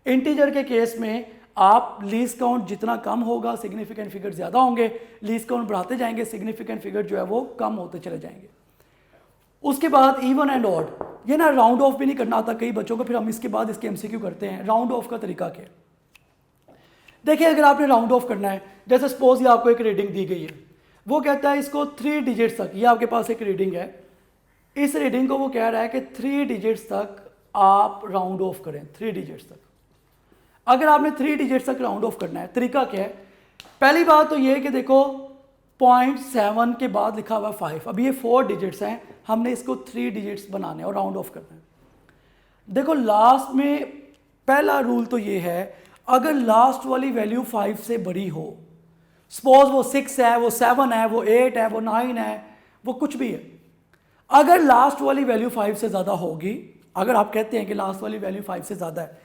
integer के केस में आप लीस्ट काउंट जितना कम होगा सिग्निफिकेंट फिगर ज़्यादा होंगे, लीस्ट काउंट बढ़ाते जाएंगे सिग्निफिकेंट फिगर जो है वो कम होते चले जाएंगे। उसके बाद इवन एंड ऑड, ये ना राउंड ऑफ भी नहीं करना आता कई बच्चों को, फिर हम इसके बाद इसके एमसीक्यू करते हैं। राउंड ऑफ का तरीका क्या है? देखिए, अगर आपने राउंड ऑफ करना है, जैसे सपोज ये आपको एक रीडिंग दी गई है, वो कहता है इसको 3 डिजिट्स तक, ये आपके पास एक रीडिंग है, इस रीडिंग को वो कह रहा है कि 3 डिजिट्स तक आप राउंड ऑफ करें, 3 डिजिट्स तक। अगर आपने 3 डिजिट्स तक राउंड ऑफ करना है, तरीका क्या है? पहली बात तो ये है कि देखो 0.7 के बाद लिखा हुआ 5, अब ये 4 डिजिट्स हैं, हमने इसको 3 डिजिट्स बनाने और राउंड ऑफ करना है। देखो लास्ट में पहला रूल तो ये है, अगर लास्ट वाली वैल्यू 5 से बड़ी हो, सपोज वो 6 है, वो 7 है, वो 8 है, वो 9 है, वो कुछ भी है, अगर लास्ट वाली वैल्यू 5 से ज़्यादा होगी, अगर आप कहते हैं कि लास्ट वाली वैल्यू 5 से ज़्यादा है,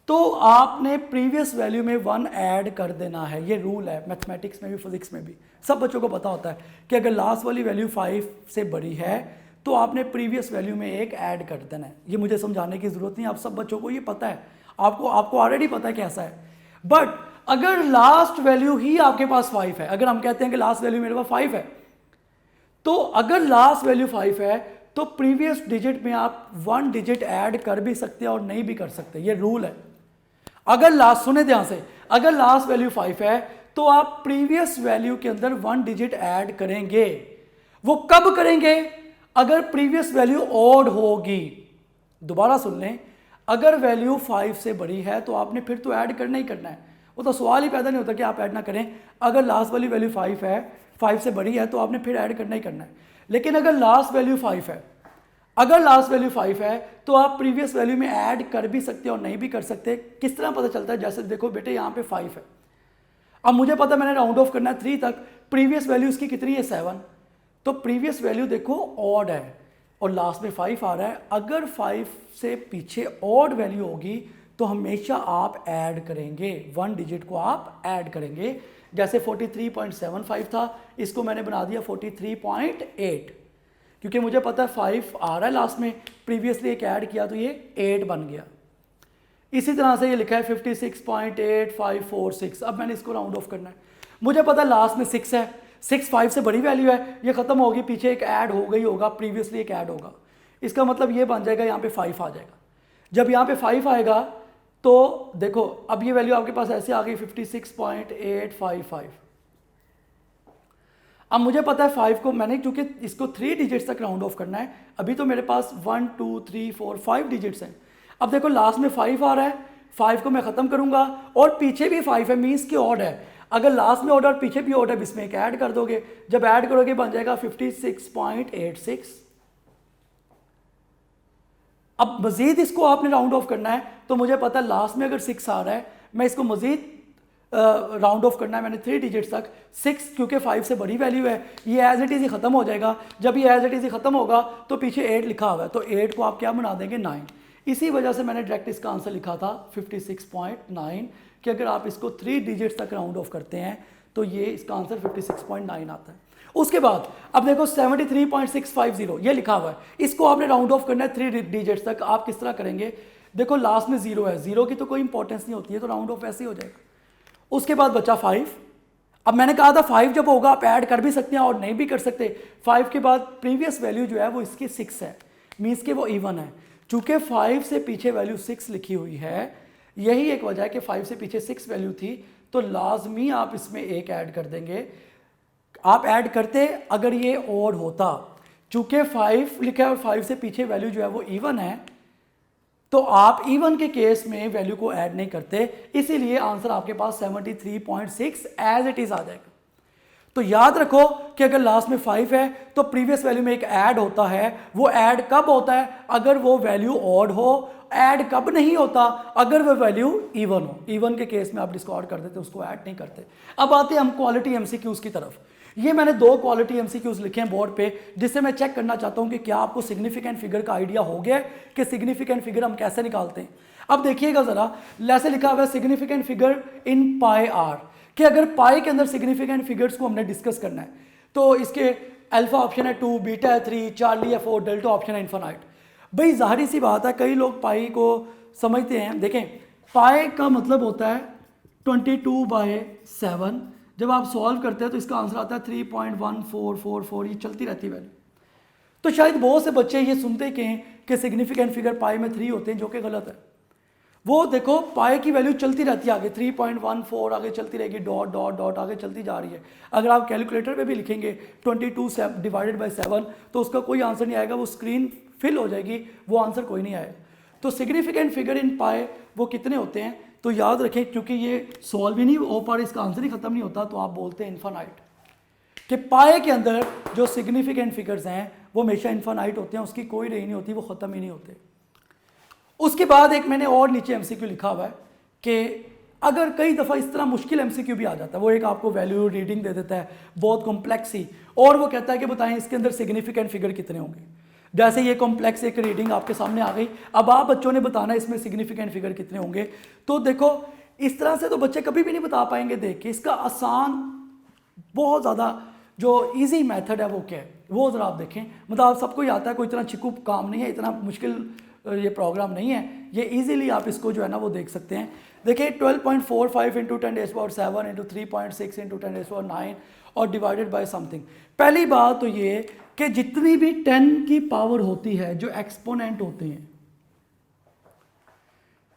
तो आपने प्रीवियस वैल्यू में 1 ऐड कर देना है। ये रूल है मैथमेटिक्स में भी, फिजिक्स में भी, सब बच्चों को पता होता है कि अगर लास्ट वाली वैल्यू 5 से बड़ी है तो आपने प्रीवियस वैल्यू में 1 ऐड कर देना है। ये मुझे समझाने की ज़रूरत नहीं, आप सब बच्चों को ये पता है, आपको ऑलरेडी पता है कैसा है। बट अगर लास्ट वैल्यू ही आपके पास 5 है, अगर हम कहते हैं कि लास्ट वैल्यू मेरे पास 5 है, तो अगर लास्ट वैल्यू 5 है तो प्रीवियस डिजिट में आप 1 डिजिट ऐड कर भी सकते हैं और नहीं भी कर सकते, ये रूल है। अगर लास्ट, सुने ध्यान से, अगर लास्ट वैल्यू 5 है तो आप प्रीवियस वैल्यू के अंदर 1 डिजिट ऐड करेंगे। वो कब करेंगे? अगर प्रीवियस वैल्यू ऑड होगी। दोबारा सुन लें, अगर वैल्यू 5 से बड़ी है तो आपने फिर तो ऐड करना ही करना है, वो तो सवाल ही पैदा नहीं होता कि आप ऐड ना करें। अगर लास्ट वाली वैल्यू 5 है, 5 से बड़ी है, तो आपने फिर ऐड करना ही करना है। लेकिन अगर लास्ट वैल्यू 5 है, अगर लास्ट वैल्यू 5 है तो आप प्रीवियस वैल्यू में ऐड कर भी सकते हैं और नहीं भी कर सकते। किस तरह पता चलता है? जैसे देखो बेटे, यहाँ पे 5 है, अब मुझे पता मैंने राउंड ऑफ करना है 3 तक, प्रीवियस वैल्यू इसकी कितनी है? 7, तो प्रीवियस वैल्यू देखो ऑड है और लास्ट में 5 आ रहा है। अगर 5 से पीछे ऑड वैल्यू होगी तो हमेशा आप ऐड करेंगे, 1 डिजिट को आप ऐड करेंगे। जैसे 43.75 था, इसको मैंने बना दिया 43.8, क्योंकि मुझे पता है 5 आ रहा है लास्ट में, प्रीवियसली एक ऐड किया तो ये 8 बन गया। इसी तरह से ये लिखा है 56.8546, अब मैंने इसको राउंड ऑफ करना है, मुझे पता है लास्ट में 6 है, 6 5 से बड़ी वैल्यू है, ये खत्म होगी, पीछे एक ऐड हो गई होगा, प्रीवियसली एक ऐड होगा, इसका मतलब ये बन जाएगा यहाँ पे 5 आ जाएगा। जब यहाँ पे 5 आएगा तो देखो अब ये वैल्यू आपके पास ऐसे आ गई 56.855। अब मुझे पता है 5 को मैंने, क्योंकि इसको 3 डिजिट्स तक राउंड ऑफ करना है, अभी तो मेरे पास 1 2 3 4 5 डिजिट्स हैं। अब देखो लास्ट में 5 आ रहा है, 5 को मैं ख़त्म करूंगा और पीछे भी 5 है, मीन्स की ऑड है। अगर लास्ट में ऑड और पीछे भी ऑड है, इसमें एक ऐड कर दोगे, जब ऐड करोगे बन जाएगा 56.86। अब मजीद इसको आपने राउंड ऑफ करना है, तो मुझे पता है लास्ट में अगर 6 आ रहा है, मैं इसको मजीद राउंड ऑफ करना है मैंने 3 डिजिट्स तक। 6 क्योंकि 5 से बड़ी वैल्यू है, ये एज इट इज़ ही ख़त्म हो जाएगा। जब ये एज इट इज़ ही ख़त्म होगा तो पीछे 8 लिखा हुआ है, तो 8 को आप क्या बना देंगे? 9। इसी वजह से मैंने डायरेक्ट इसका आंसर लिखा था 56.9, कि अगर आप इसको 3 डिजिट्स तक राउंड ऑफ करते हैं तो ये इसका आंसर 56.9 आता है। उसके बाद अब देखो 73.650 ये लिखा हुआ है, इसको आपने राउंड ऑफ करना है 3 डिजिट्स तक। आप किस तरह करेंगे? देखो लास्ट में 0 है, 0 की तो कोई इंपॉर्टेंस नहीं होती है, तो राउंड ऑफ ऐसे ही हो जाएगा। उसके बाद बचा 5। अब मैंने कहा था 5 जब होगा आप ऐड कर भी सकते हैं और नहीं भी कर सकते। 5 के बाद प्रीवियस वैल्यू जो है वो इसकी 6 है, मीन्स कि वो इवन है। चूंकि 5 से पीछे वैल्यू 6 लिखी हुई है, यही एक वजह है कि 5 से पीछे 6 वैल्यू थी, तो लाजमी आप इसमें एक ऐड कर देंगे। आप ऐड करते अगर ये ऑड होता, चूंकि 5 लिखा है और 5 से पीछे वैल्यू जो है वो इवन है, तो आप इवन के केस में वैल्यू को ऐड नहीं करते, इसीलिए आंसर आपके पास 73.6 एज इट इज आ जाएगा। तो याद रखो कि अगर लास्ट में 5 है तो प्रीवियस वैल्यू में एक ऐड होता है। वो ऐड कब होता है? अगर वो वैल्यू ऑड हो। ऐड कब नहीं होता? अगर वो वैल्यू इवन हो। इवन के केस में आप डिस्कार्ड कर देते, उसको ऐड नहीं करते। अब आते हैं हम क्वालिटी एमसीक्यूज की तरफ। ये मैंने 2 क्वालिटी एमसीक्यूज लिखे हैं बोर्ड पे, जिससे मैं चेक करना चाहता हूं कि क्या आपको सिग्निफिकेंट फिगर का आइडिया हो गया कि सिग्निफिकेंट फिगर हम कैसे निकालते हैं। अब देखिएगा जरा, ऐसे लिखा हुआ है significant figure in pi r, कि अगर पाई के अंदर सिग्निफिकेंट फिगर्स को हमने डिस्कस करना है तो इसके अल्फा ऑप्शन है 2, बीटा है 3, चार्ली है 4, डेल्टा ऑप्शन है इन्फिनाइट। भाई जाहिर सी बात है, कई लोग पाई को समझते हैं। देखें, पाई का मतलब होता है 22/7। जब आप सॉल्व करते हैं तो इसका आंसर आता है 3.1444, ये चलती रहती है वैल्यू। तो शायद बहुत से बच्चे ये सुनते कहें कि सिग्निफिकेंट फिगर पाई में 3 होते हैं, जो कि गलत है। वो देखो पाई की वैल्यू चलती रहती है आगे, 3.14 आगे चलती रहेगी, डॉट डॉट डॉट आगे चलती जा रही है। अगर आप कैलकुलेटर पे भी लिखेंगे 22 डिवाइडेड बाई 7 तो उसका कोई आंसर नहीं आएगा, वो स्क्रीन फिल हो जाएगी, वो आंसर कोई नहीं आएगा। तो सिग्निफिकेंट फिगर इन पाए वो कितने होते हैं, तो याद रखें, क्योंकि ये सॉल्व ही नहीं हो पा इसका आंसर ही खत्म नहीं होता, तो आप बोलते हैं इन्फानाइट, कि पाए के अंदर जो सिग्निफिकेंट फिगर्स हैं वो हमेशा इन्फानाइट होते हैं, उसकी कोई रेंज नहीं होती, वो ख़त्म ही नहीं होते। उसके बाद एक मैंने और नीचे एमसीक्यू लिखा हुआ है कि अगर कई दफ़ा इस तरह मुश्किल एमसीक्यू भी आ जाता है, वो एक आपको वैल्यू रीडिंग दे देता है बहुत कॉम्प्लेक्स ही, और वो कहता है कि बताएं इसके अंदर सिग्निफिकेंट फिगर कितने होंगे। जैसे ये कॉम्प्लेक्स एक रीडिंग आपके सामने आ गई, अब आप बच्चों ने बताना इसमें सिग्निफिकेंट फिगर कितने होंगे। तो देखो इस तरह से तो बच्चे कभी भी नहीं बता पाएंगे देख के। इसका आसान बहुत ज़्यादा जो इजी मेथड है वो क्या है, वो ज़रा आप देखें। मतलब आप सबको ही आता है, कोई इतना चिकू काम नहीं है, इतना मुश्किल ये प्रोग्राम नहीं है, ये इजीली आप इसको जो है ना वो देख सकते हैं। देखिए 12.45 इंटू 10⁻7 इंटू 3.6 इंटू 10⁻9 और डिवाइडेड बाय समथिंग। पहली बात तो ये कि जितनी भी 10 की पावर होती है, जो एक्सपोनेंट होते हैं,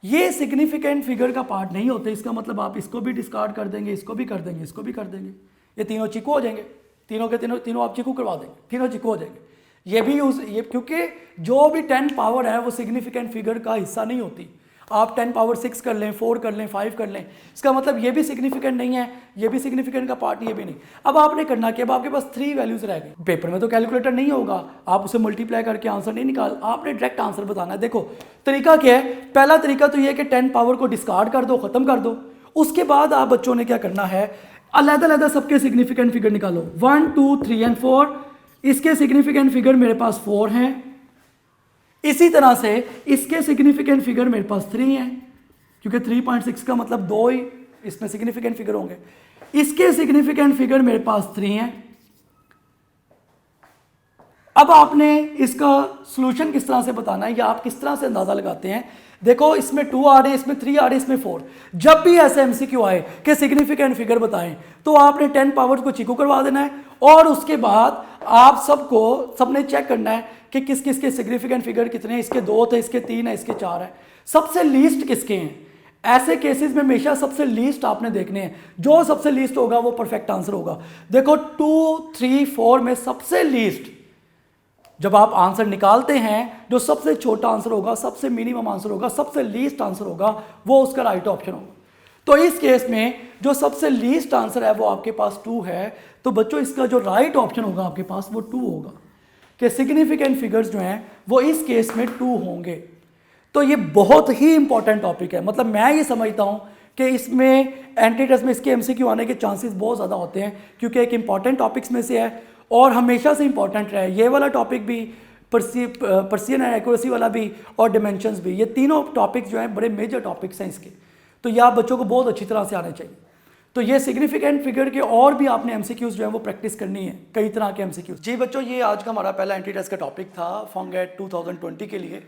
ये सिग्निफिकेंट फिगर का पार्ट नहीं होते। इसका मतलब आप इसको भी डिस्कार्ड कर देंगे, इसको भी कर देंगे, इसको भी कर देंगे, ये तीनों चिकू हो जाएंगे, तीनों के तीनों आप चिकू करवा देंगे, तीनों चिकू हो जाएंगे। ये भी ये क्योंकि जो भी 10 पावर है वो सिग्निफिकेंट फिगर का हिस्सा नहीं होती। आप 10 पावर 6 कर लें, 4 कर लें, 5 कर लें, इसका मतलब ये भी सिग्निफिकेंट नहीं है, ये भी सिग्निफिकेंट का पार्ट नहीं, ये भी नहीं। अब आपने करना कि अब आपके पास 3 वैल्यूज रह गई। पेपर में तो कैलकुलेटर नहीं होगा, आप उसे मल्टीप्लाई करके आंसर नहीं निकाल, आपने डायरेक्ट आंसर बताना है। देखो तरीका क्या है, पहला तरीका तो ये है कि 10 पावर को डिस्कार्ड कर दो, खत्म कर दो। उसके बाद आप बच्चों ने क्या करना है, अलग-अलग सबके सिग्निफिकेंट फिगर निकालो, 1 2 3 एंड 4। इसके सिग्निफिकेंट फिगर मेरे पास 4 हैं, इसी तरह से इसके सिग्निफिकेंट फिगर मेरे पास 3 हैं, क्योंकि 3.6 का मतलब 2 ही इसमें सिग्निफिकेंट फिगर होंगे। इसके सिग्निफिकेंट फिगर मेरे पास 3 हैं। अब आपने इसका सॉल्यूशन किस तरह से बताना है या आप किस तरह से अंदाजा लगाते हैं। देखो इसमें 2 आ रहे हैं, इसमें 3 आ रहे हैं, इसमें 4। जब भी ऐसे एमसीक्यू आए कि सिग्निफिकेंट फिगर बताएं, तो आपने 10 पावर को चिकू करवा देना है, और उसके बाद आप सबने चेक करना है कि किस किस के सिग्निफिकेंट फिगर कितने हैं। इसके 2 थे, इसके 3 है, इसके 4 है। सबसे लीस्ट किसके हैं, ऐसे केसेस में हमेशा सबसे लीस्ट आपने देखने हैं। जो सबसे लीस्ट होगा वो परफेक्ट आंसर होगा। देखो 2 3 4 में सबसे लीस्ट, जब आप आंसर निकालते हैं, जो सबसे छोटा आंसर होगा, सबसे मिनिमम आंसर होगा, सबसे लीस्ट आंसर होगा, वो उसका राइट ऑप्शन होगा। तो इस केस में जो सबसे लीस्ट आंसर है वो आपके पास 2 है। तो बच्चों इसका जो राइट ऑप्शन होगा आपके पास वो 2 होगा, कि सिग्निफिकेंट फिगर्स जो हैं वो इस केस में 2 होंगे। तो ये बहुत ही इंपॉर्टेंट टॉपिक है। मतलब मैं ये समझता हूँ कि इसमें एंट्री टेस्ट में इसके एमसीक्यू आने के चांसेस बहुत ज़्यादा होते हैं, क्योंकि एक इंपॉर्टेंट टॉपिक्स में से है और हमेशा से इंपॉर्टेंट रहा है। ये वाला टॉपिक भी, पर्सियन एंड एक्यूरेसी वाला भी, और डिमेंशंस भी, ये तीनों टॉपिक्स जो हैं बड़े मेजर टॉपिक्स हैं इसके। तो ये आप बच्चों को बहुत अच्छी तरह से आने चाहिए। तो ये सिग्निफिकेंट फिगर के और भी आपने एमसीक्यूज जो है वो प्रैक्टिस करनी है, कई तरह के एमसीक्यूज। जी बच्चों, ये आज का हमारा पहला एंट्री टेस्ट का टॉपिक था फॉन्गेट 2020 के लिए।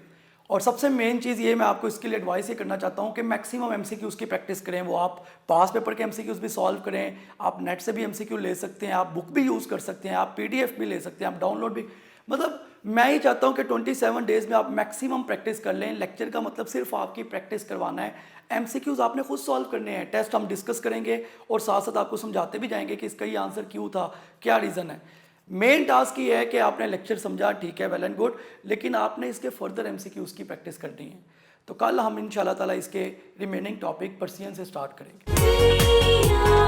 और सबसे मेन चीज़ ये मैं आपको इसके लिए एडवाइस ये करना चाहता हूँ कि मैक्सिमम एमसीक्यूज की प्रैक्टिस करें। वो आप पास पेपर के एमसीक्यूज भी सॉल्व करें, आप नेट से भी एमसीक्यू ले सकते हैं, आप बुक भी यूज़ कर सकते हैं, आप पीडीएफ भी ले सकते हैं, आप डाउनलोड भी। मतलब मैं ये चाहता हूँ कि 27 डेज़ में आप मैक्सिमम प्रैक्टिस कर लें। लेक्चर का मतलब सिर्फ आपकी प्रैक्टिस करवाना है, एमसीक्यूज आपने खुद सॉल्व करने हैं। टेस्ट हम डिस्कस करेंगे और साथ साथ आपको समझाते भी जाएंगे कि इसका ये आंसर क्यों था, क्या रीज़न है। मेन टास्क ये है कि आपने लेक्चर समझा, ठीक है, वेल एंड गुड, लेकिन आपने इसके फर्दर एमसीक्यूज की प्रैक्टिस करनी है। तो कल हम इंशाल्लाह ताला इसके रिमेनिंग टॉपिक पर्सियन से स्टार्ट करेंगे।